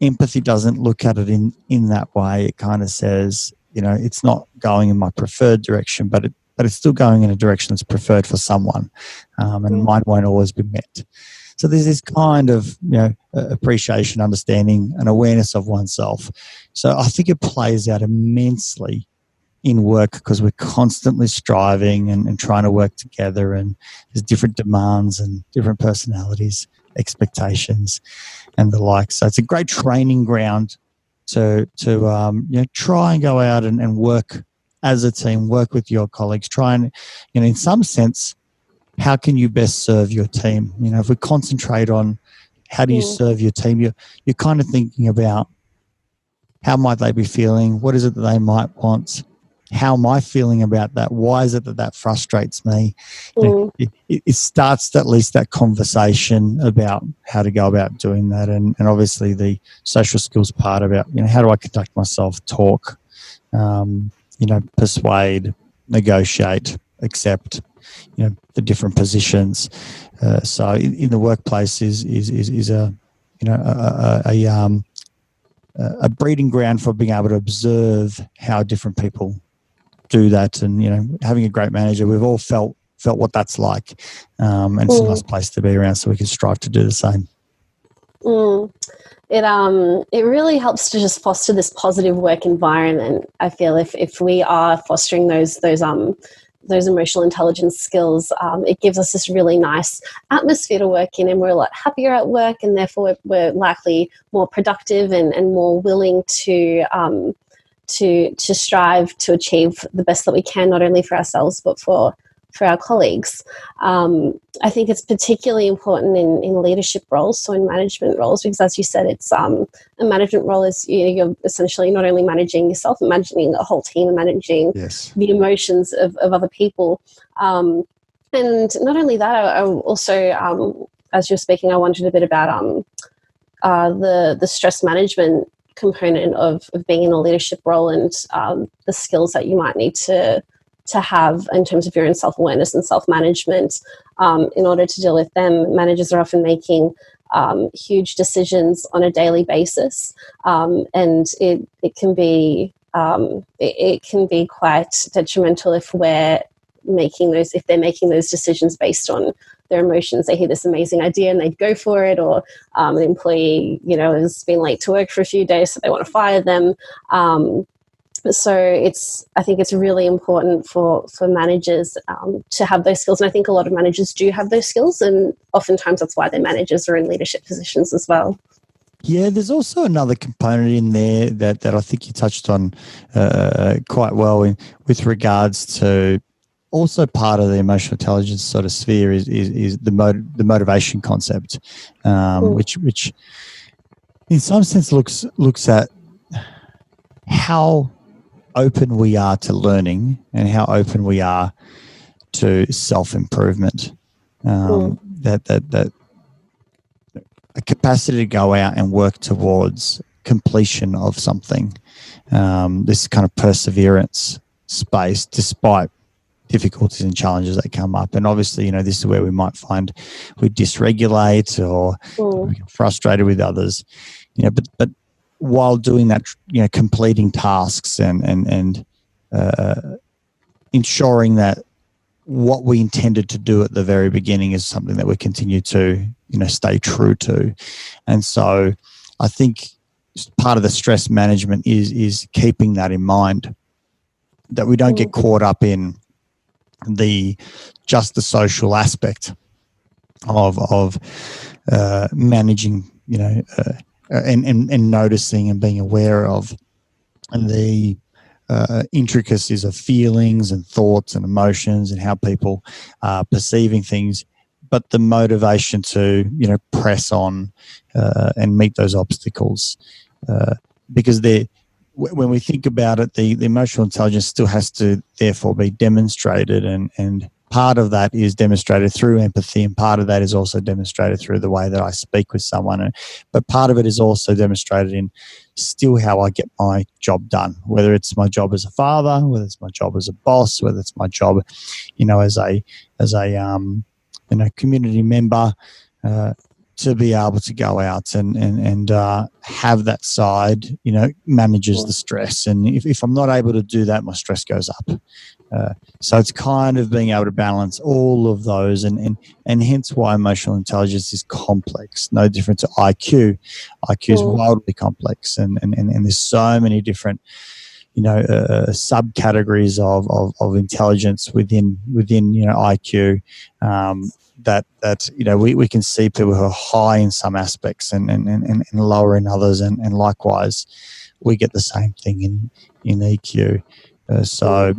empathy doesn't look at it in that way. It kind of says, it's not going in my preferred direction, but it's still going in a direction that's preferred for someone. And mine won't always be met. So there's this kind of, appreciation, understanding, and awareness of oneself. So I think it plays out immensely in work because we're constantly striving and trying to work together, and there's different demands and different personalities, expectations, and the like. So it's a great training ground to try and go out and work as a team, work with your colleagues, try and, in some sense, how can you best serve your team? If we concentrate on how do you serve your team, you're kind of thinking about how might they be feeling, what is it that they might want, how am I feeling about that, why is it that frustrates me? It starts at least that conversation about how to go about doing that, and obviously the social skills part about how do I conduct myself, talk, persuade, negotiate, accept, the different positions. So in the workplace is a breeding ground for being able to observe how different people do that, and having a great manager, we've all felt what that's like, and it's a nice place to be around, so we can strive to do the same. It really helps to just foster this positive work environment. I feel if we are fostering those emotional intelligence skills, it gives us this really nice atmosphere to work in, and we're a lot happier at work, and therefore we're likely more productive and more willing to strive to achieve the best that we can, not only for ourselves but for our colleagues. I think it's particularly important in leadership roles, so in management roles, because as you said, it's a management role is you're essentially not only managing yourself, but managing a whole team and managing the emotions of other people. And not only that, I also, as you're speaking, I wondered a bit about the stress management component of being in a leadership role, and the skills that you might need to have in terms of your own self-awareness and self-management in order to deal with them. Managers are often making huge decisions on a daily basis, and it can be quite detrimental if they're making those decisions based on their emotions. They hear this amazing idea and they go for it, or an employee has been late to work for a few days, so they want to fire them. So I think it's really important for managers to have those skills, and I think a lot of managers do have those skills, and oftentimes that's why their managers are in leadership positions as well. Yeah, there's also another component in there that I think you touched on quite well with regards to also part of the emotional intelligence sort of sphere is the motivation concept, which in some sense looks at how open we are to learning and how open we are to self-improvement. That a capacity to go out and work towards completion of something, this kind of perseverance space despite difficulties and challenges that come up. And obviously, this is where we might find we dysregulate or we get frustrated with others. But while doing that, completing tasks and ensuring that what we intended to do at the very beginning is something that we continue to, stay true to. And so I think part of the stress management is keeping that in mind, that we don't get caught up in just the social aspect of managing, and noticing and being aware of the intricacies of feelings and thoughts and emotions and how people are perceiving things, but the motivation to press on and meet those obstacles, because when we think about it, the emotional intelligence still has to therefore be demonstrated, and part of that is demonstrated through empathy, and part of that is also demonstrated through the way that I speak with someone. But part of it is also demonstrated in still how I get my job done, whether it's my job as a father, whether it's my job as a boss, whether it's my job, as a community member, to be able to go out and have that side, manages the stress. And if I'm not able to do that, my stress goes up. So it's kind of being able to balance all of those, and hence why emotional intelligence is complex, no different to IQ. IQ is wildly complex, and there's so many different subcategories of intelligence within IQ, that we can see people who are high in some aspects and lower in others, and likewise we get the same thing in EQ. So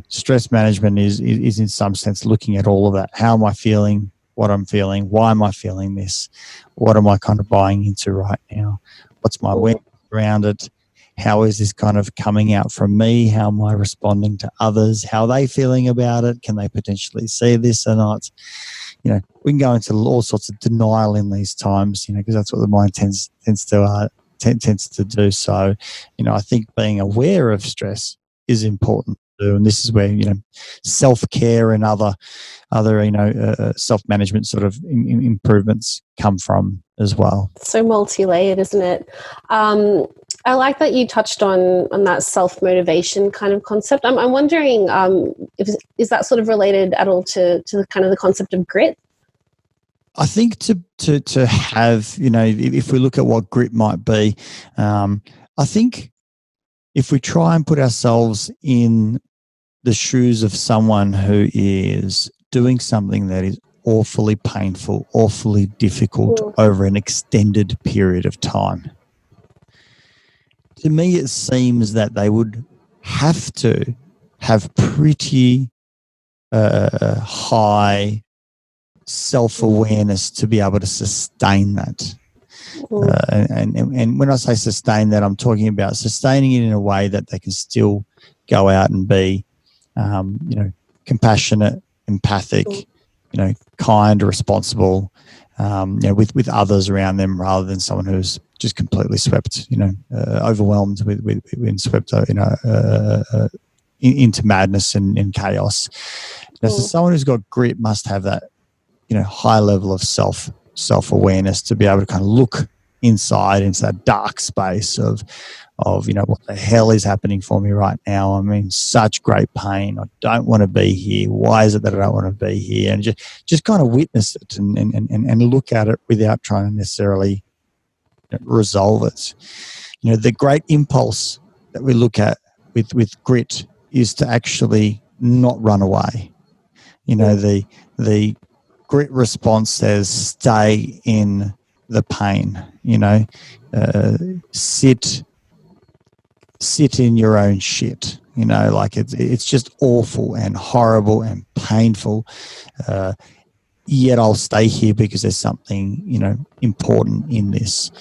stress management is in some sense looking at all of that. How am I feeling? What I'm feeling? Why am I feeling this? What am I kind of buying into right now? What's my awareness around it? How is this kind of coming out from me? How am I responding to others? How are they feeling about it? Can they potentially see this or not? We can go into all sorts of denial in these times, because that's what the mind tends to do. So, I think being aware of stress is important to do, and this is where self-care and other self-management sort of improvements come from as well. So multi-layered, isn't it? I like that you touched on that self-motivation kind of concept. I'm wondering, is that sort of related at all to the kind of the concept of grit? I think to have, if we look at what grit might be, I think if we try and put ourselves in the shoes of someone who is doing something that is awfully painful, awfully difficult over an extended period of time, to me it seems that they would have to have pretty high self-awareness to be able to sustain that. And when I say sustain that, I'm talking about sustaining it in a way that they can still go out and be, compassionate, empathic, kind, responsible, with others around them, rather than someone who's just completely swept, overwhelmed with swept, into madness and chaos. So someone who's got grit must have that, high level of self-awareness to be able to kind of look inside into that dark space of what the hell is happening for me right now. I'm in such great pain. I don't want to be here. Why is it that I don't want to be here? And just kind of witness it and look at it without trying to necessarily resolve it. The great impulse that we look at with grit is to actually not run away. The grit response says stay in the pain, sit in your own shit, like it's just awful and horrible and painful, yet I'll stay here because there's something important in this.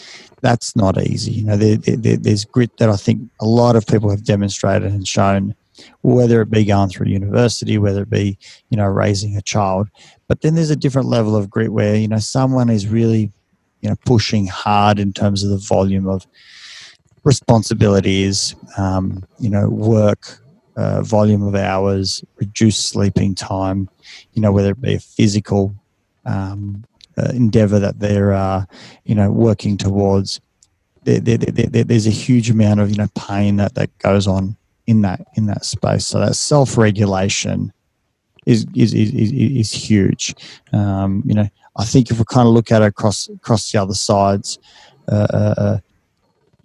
That's not easy. There's grit that I think a lot of people have demonstrated and shown, whether it be going through university, whether it be raising a child. But then there's a different level of grit where someone is really pushing hard in terms of the volume of responsibilities, work, volume of hours, reduced sleeping time, whether it be a physical endeavour that they're, working towards. There's a huge amount of, pain that goes on in that space. So that self-regulation is huge. I think if we kind of look at it across the other sides,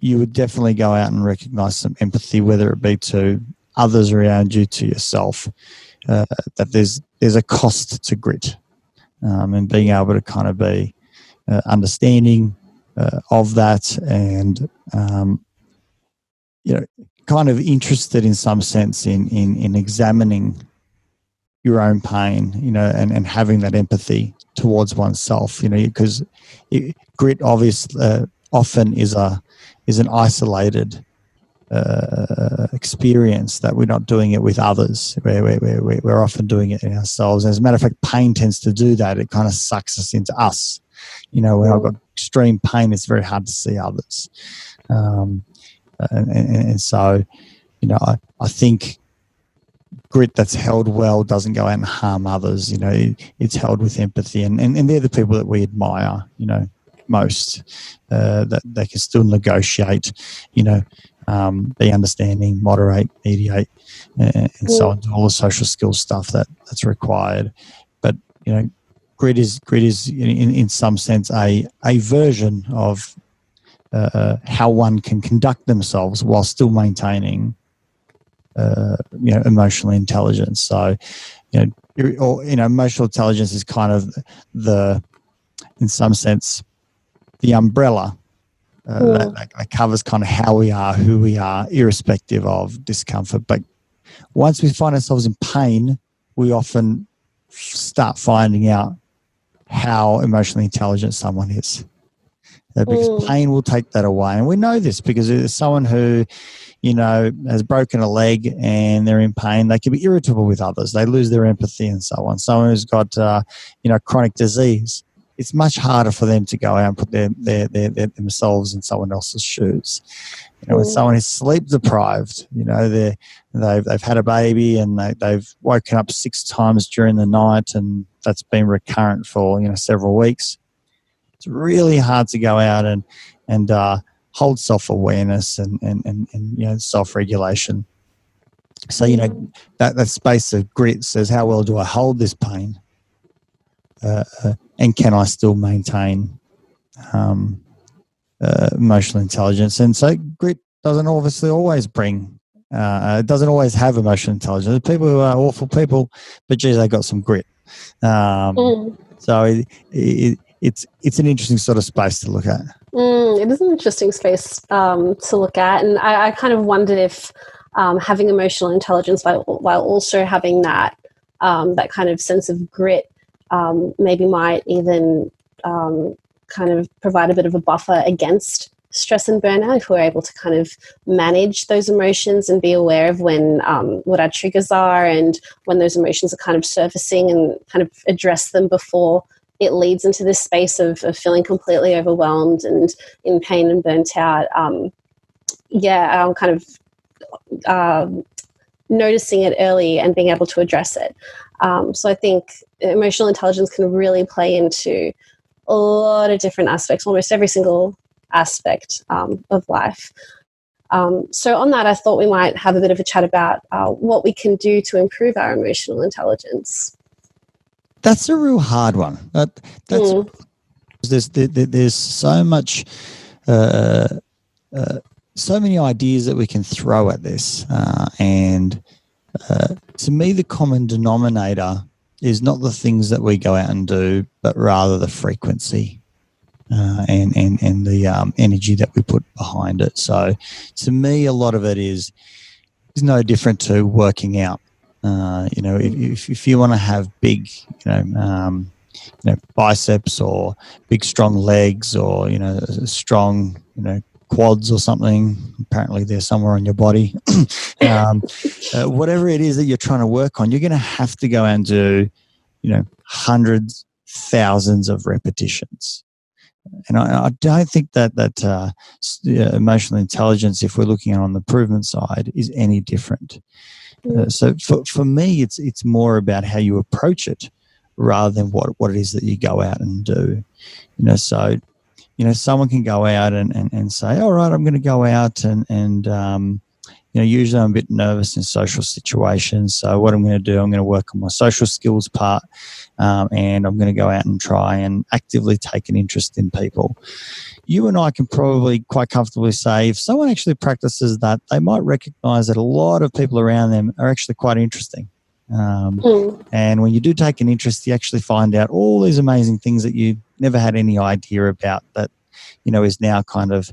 you would definitely go out and recognise some empathy, whether it be to others around you, to yourself, that there's a cost to grit, and being able to kind of be understanding of that, and kind of interested in some sense in examining your own pain, and having that empathy towards oneself, because grit obviously often is an isolated experience, that we're not doing it with others. We're often doing it in ourselves. As a matter of fact, pain tends to do that. It kind of sucks us into us. When I've got extreme pain, it's very hard to see others. And so, I think grit that's held well doesn't go out and harm others. It's held with empathy, and they're the people that we admire, most, that they can still negotiate, be understanding, moderate, mediate, and so on, do all the social skills stuff that's required. But, grit is in some sense a version of how one can conduct themselves while still maintaining emotional intelligence. So emotional intelligence is kind of in some sense the umbrella that covers kind of how we are, who we are, irrespective of discomfort. But once we find ourselves in pain, we often start finding out how emotionally intelligent someone is. Because pain will take that away. And we know this because there's someone who, has broken a leg and they're in pain. They can be irritable with others. They lose their empathy and so on. Someone who's got, chronic disease, it's much harder for them to go out and put themselves in someone else's shoes. When someone is sleep deprived, they've had a baby and they've woken up 6 times during the night, and that's been recurrent for, several weeks. It's really hard to go out and hold self-awareness and self-regulation. So, that space of grit says, how well do I hold this pain? And can I still maintain emotional intelligence? And so grit doesn't obviously always bring, it doesn't always have emotional intelligence. There's people who are awful people, but geez, they got some grit. So it's an interesting sort of space to look at. It is an interesting space to look at. And I kind of wondered if having emotional intelligence while also having that kind of sense of grit maybe might even kind of provide a bit of a buffer against stress and burnout, if we're able to kind of manage those emotions and be aware of when what our triggers are and when those emotions are kind of surfacing, and kind of address them before it leads into this space of feeling completely overwhelmed and in pain and burnt out. Kind of noticing it early and being able to address it. So I think emotional intelligence can really play into a lot of different aspects, almost every single aspect of life. So on that, I thought we might have a bit of a chat about what we can do to improve our emotional intelligence. That's a real hard one. There's so much, so many ideas that we can throw at this, and to me, the common denominator is not the things that we go out and do, but rather the frequency and the energy that we put behind it. So, to me, a lot of it is no different to working out. If you want to have big, biceps or big strong legs, or strong, quads or something. Apparently, they're somewhere on your body. Whatever it is that you're trying to work on, you're going to have to go and do, hundreds, thousands of repetitions. And I don't think that emotional intelligence, if we're looking on the improvement side, is any different. So for me, it's more about how you approach it rather than what it is that you go out and do. So someone can go out and say, all right, I'm going to go out and usually I'm a bit nervous in social situations. So what I'm going to do, I'm going to work on my social skills part, and I'm going to go out and try and actively take an interest in people. You and I can probably quite comfortably say if someone actually practices that, they might recognize that a lot of people around them are actually quite interesting. And when you do take an interest, you actually find out all these amazing things that you never had any idea about that, is now kind of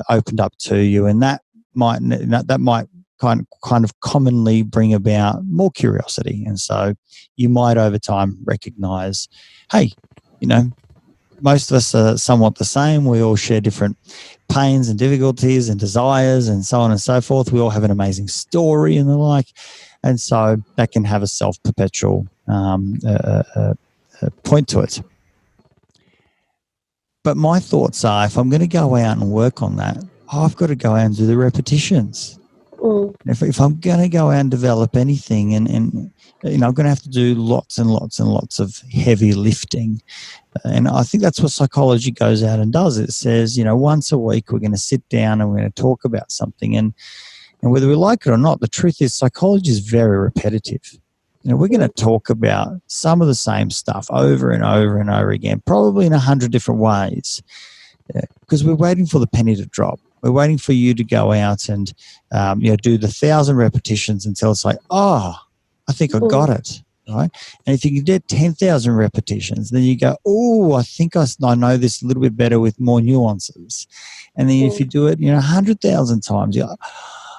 opened up to you. And that might kind of commonly bring about more curiosity. And so you might over time recognize, hey, most of us are somewhat the same. We all share different pains and difficulties and desires and so on and so forth. We all have an amazing story and the like. And so that can have a self-perpetual point to it. But my thoughts are, if I'm going to go out and work on that, I've got to go out and do the repetitions. If I'm going to go out and develop anything, and I'm going to have to do lots and lots and lots of heavy lifting. And I think that's what psychology goes out and does. It says, once a week we're going to sit down and we're going to talk about something. And whether we like it or not, the truth is psychology is very repetitive. We're going to talk about some of the same stuff over and over and over again, probably in 100 different ways, because we're waiting for the penny to drop. We're waiting for you to go out and do the 1,000 repetitions until it's like, oh, I think I got it, right? And if you can get 10,000 repetitions, then you go, oh, I think I know this a little bit better with more nuances. And then if you do it 100,000 times, you're like,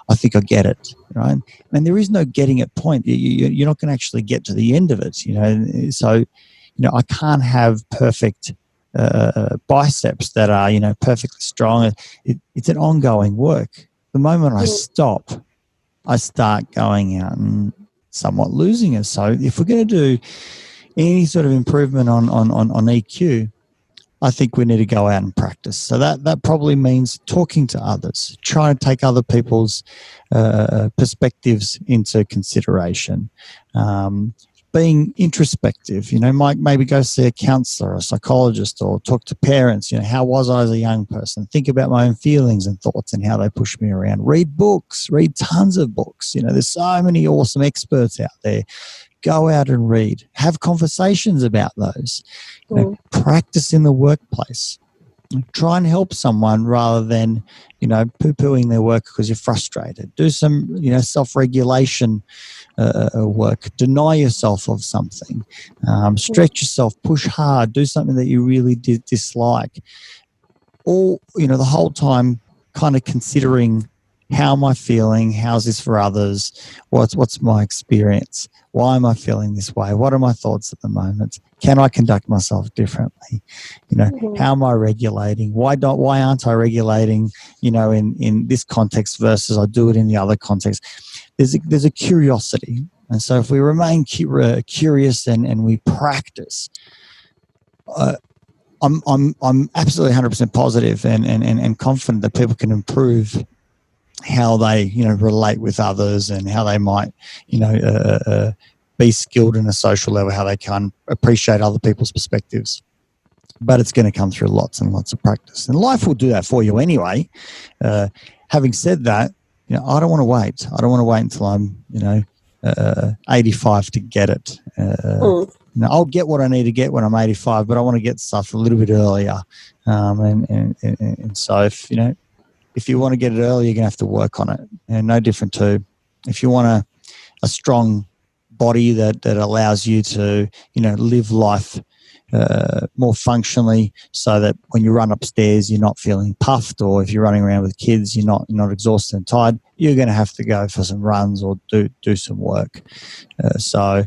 I think I get it, right? And there is no getting at point. You're not going to actually get to the end of it, So, I can't have perfect biceps that are, perfectly strong. It's an ongoing work. The moment I stop, I start going out and somewhat losing it. So if we're going to do any sort of improvement on EQ, I think we need to go out and practice. So that probably means talking to others, trying to take other people's perspectives into consideration, being introspective. Maybe go see a counsellor or a psychologist or talk to parents. How was I as a young person? Think about my own feelings and thoughts and how they push me around. Read books, read tons of books. There's so many awesome experts out there. Go out and read. Have conversations about those. Practice in the workplace. Try and help someone rather than, poo-pooing their work because you're frustrated. Do some, self-regulation work. Deny yourself of something. Stretch yourself. Push hard. Do something that you really dislike. All, the whole time kind of considering, how am I feeling? How's this for others? What's my experience? Why am I feeling this way? What are my thoughts at the moment? Can I conduct myself differently? How am I regulating? Why aren't I regulating, in this context versus I do it in the other context? There's a curiosity. And so if we remain curious and we practice, I'm absolutely 100% positive and confident that people can improve how they, relate with others and how they might, be skilled in a social level, how they can appreciate other people's perspectives. But it's going to come through lots and lots of practice. And life will do that for you anyway. Having said that, I don't want to wait. I don't want to wait until I'm, 85 to get it. I'll get what I need to get when I'm 85, but I want to get stuff a little bit earlier. And so if you want to get it early, you're going to have to work on it. And no different to if you want a strong body that allows you to, live life more functionally so that when you run upstairs, you're not feeling puffed, or if you're running around with kids, you're not exhausted and tired, you're going to have to go for some runs or do some work. So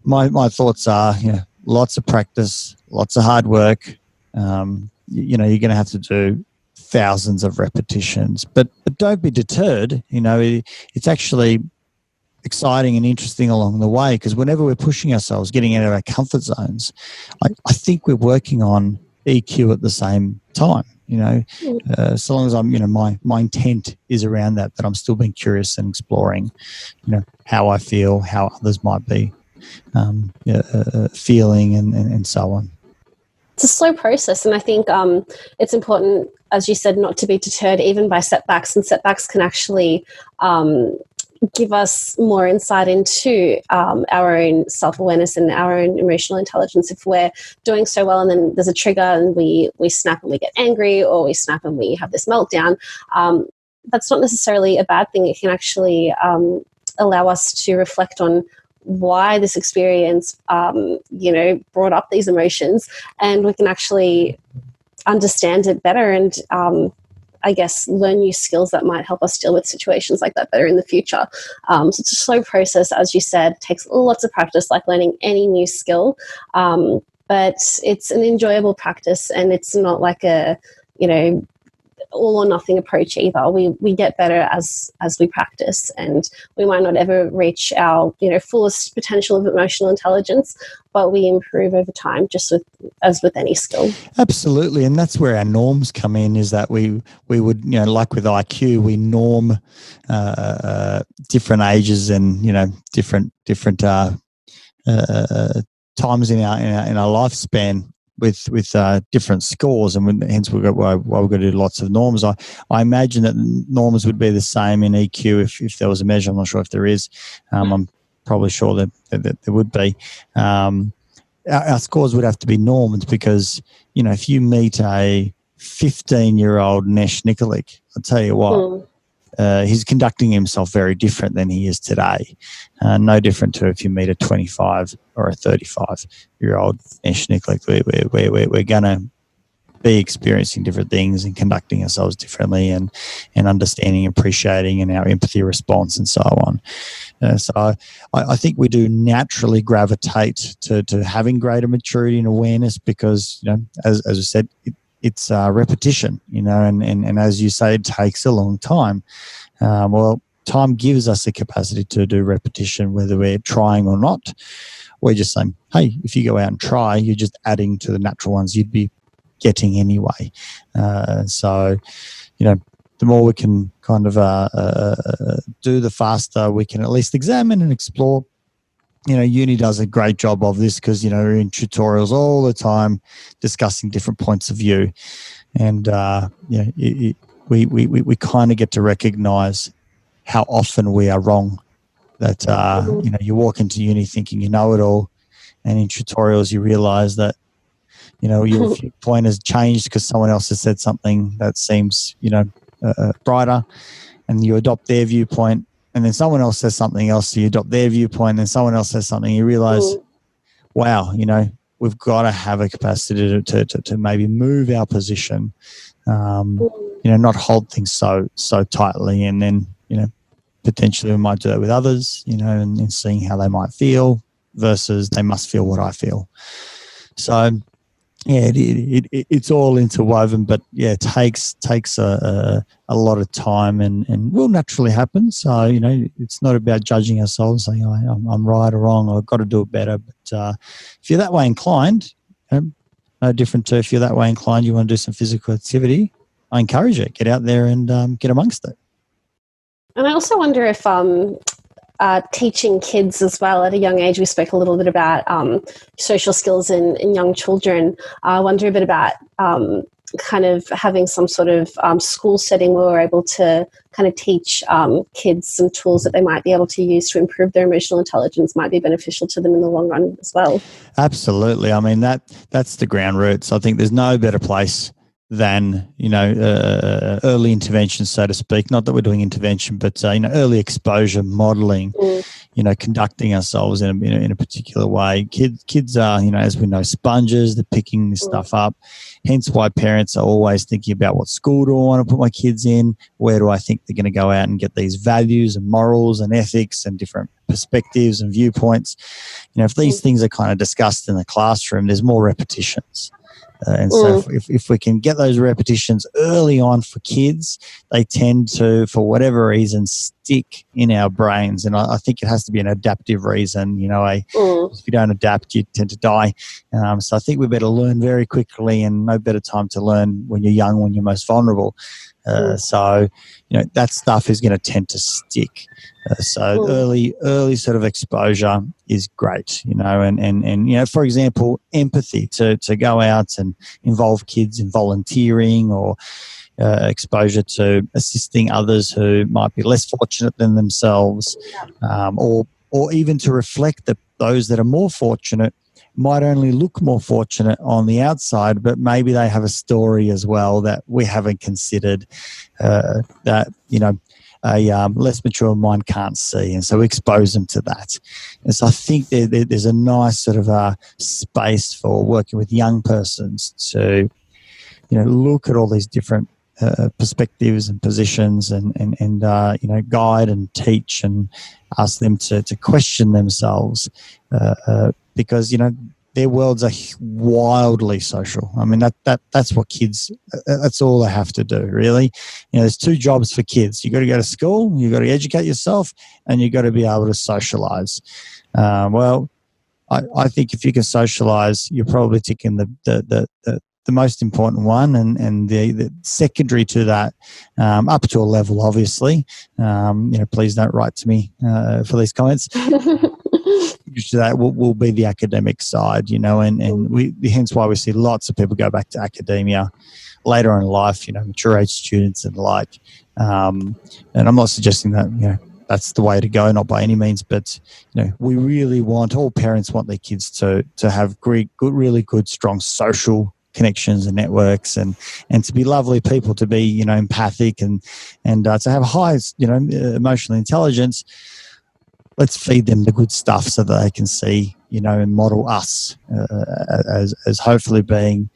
my thoughts are, lots of practice, lots of hard work. You're going to have to do thousands of repetitions, but don't be deterred. It's actually exciting and interesting along the way, because whenever we're pushing ourselves, getting out of our comfort zones, I think we're working on EQ at the same time. So long as I'm, my intent is around that I'm still being curious and exploring, how I feel, how others might be feeling, and so on. It's a slow process, and I think it's important, as you said, not to be deterred even by setbacks, and setbacks can actually give us more insight into our own self-awareness and our own emotional intelligence. If we're doing so well and then there's a trigger and we snap and we get angry, or we snap and we have this meltdown, that's not necessarily a bad thing. It can actually allow us to reflect on why this experience, brought up these emotions, and we can actually understand it better and I guess learn new skills that might help us deal with situations like that better in the future. So it's a slow process, as you said. It takes lots of practice, like learning any new skill, but it's an enjoyable practice, and it's not like a all or nothing approach either. We get better as we practice, and we might not ever reach our fullest potential of emotional intelligence, but we improve over time, just as with any skill. Absolutely, and that's where our norms come in. Is that we would like with IQ, we norm different ages and different times in our lifespan with different scores, and hence we've got to do lots of norms. I imagine that norms would be the same in EQ if there was a measure. I'm not sure if there is. I'm probably sure that there would be. Our scores would have to be normed, because if you meet a 15-year-old Nesh Nikolic, I'll tell you what. He's conducting himself very different than he is today. No different to if you meet a 25 or a 35-year-old Nesh Nikolic. We're going to be experiencing different things and conducting ourselves differently, and understanding, appreciating, and our empathy response and so on. So I think we do naturally gravitate to having greater maturity and awareness, because, as I said, it's repetition, and as you say, it takes a long time. Well, time gives us the capacity to do repetition, whether we're trying or not. We're just saying, hey, if you go out and try, you're just adding to the natural ones you'd be getting anyway. So, the more we can kind of do, the faster we can at least examine and explore. Uni does a great job of this, because, we're in tutorials all the time discussing different points of view. And, we kind of get to recognize how often we are wrong. That, you walk into uni thinking you know it all, and in tutorials you realize that, your viewpoint has changed because someone else has said something that seems, brighter, and you adopt their viewpoint. And then someone else says something else, so you adopt their viewpoint, and then someone else says something, you realize, wow, we've got to have a capacity to maybe move our position, not hold things so tightly. And then, potentially we might do it with others, and seeing how they might feel versus they must feel what I feel. So, yeah, it's all interwoven, but yeah, it takes a lot of time, and will naturally happen. So, it's not about judging ourselves, saying, I'm right or wrong, or I've got to do it better. But if you're that way inclined, no different to if you're that way inclined, you want to do some physical activity, I encourage it. Get out there and get amongst it. And I also wonder if teaching kids as well at a young age, we spoke a little bit about social skills in young children. I wonder a bit about kind of having some sort of school setting where we're able to kind of teach kids some tools that they might be able to use to improve their emotional intelligence, might be beneficial to them in the long run as well. Absolutely. I mean, that's the ground roots. I think there's no better place than, early intervention, so to speak. Not that we're doing intervention, but, early exposure, modelling, conducting ourselves in a particular way. Kids are, as we know, sponges. They're picking this stuff up. Hence why parents are always thinking about what school do I want to put my kids in? Where do I think they're going to go out and get these values and morals and ethics and different perspectives and viewpoints? If these things are kind of discussed in the classroom, there's more repetitions. And so if we can get those repetitions early on for kids, they tend to, for whatever reason, stick in our brains. And I think it has to be an adaptive reason. If you don't adapt, you tend to die. So I think we better learn very quickly, and no better time to learn when you're young, when you're most vulnerable. So that stuff is going to tend to stick. So early sort of exposure is great, and for example, empathy, to go out and involve kids in volunteering, or exposure to assisting others who might be less fortunate than themselves, or even to reflect that those that are more fortunate might only look more fortunate on the outside, but maybe they have a story as well that we haven't considered, that a less mature mind can't see, and so we expose them to that. And so I think there's a nice sort of space for working with young persons to look at all these different perspectives and positions, and guide and teach and ask them to question themselves, because their worlds are wildly social. I mean, that's what kids, that's all they have to do, really. There's two jobs for kids. You've got to go to school, you've got to educate yourself, and you've got to be able to socialise. Well, I think if you can socialise, you're probably ticking the most important one, and the secondary to that, up to a level, obviously. Please don't write to me for these comments. That will be the academic side, and hence why we see lots of people go back to academia later on in life, mature age students and the like. And I'm not suggesting that, that's the way to go, not by any means, but, we really all parents want their kids to have really good, strong social connections and networks, and to be lovely people, to be, empathic, and to have high, emotional intelligence. Let's feed them the good stuff so that they can see, and model us as hopefully being,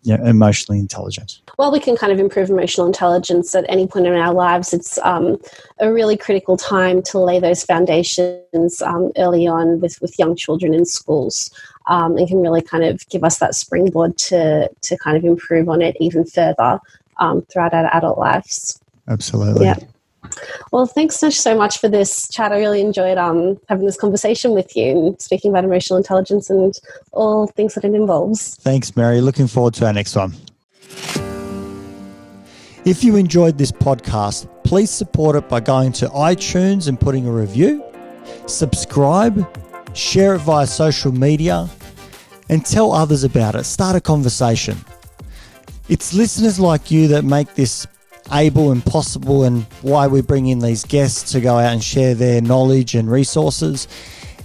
emotionally intelligent. Well, we can kind of improve emotional intelligence at any point in our lives. It's a really critical time to lay those foundations early on with young children in schools. It can really kind of give us that springboard to kind of improve on it even further throughout our adult lives. Absolutely. Yeah. Well, thanks so much for this chat. I really enjoyed having this conversation with you and speaking about emotional intelligence and all things that it involves. Thanks, Mary. Looking forward to our next one. If you enjoyed this podcast, please support it by going to iTunes and putting a review, subscribe, share it via social media, and tell others about it. Start a conversation. It's listeners like you that make this able and possible, and why we bring in these guests to go out and share their knowledge and resources.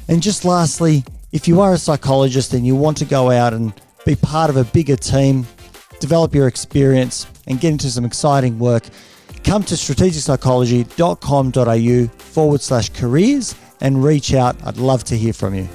And just lastly, if you are a psychologist and you want to go out and be part of a bigger team, develop your experience and get into some exciting work, come to strategicpsychology.com.au/careers and reach out. I'd love to hear from you.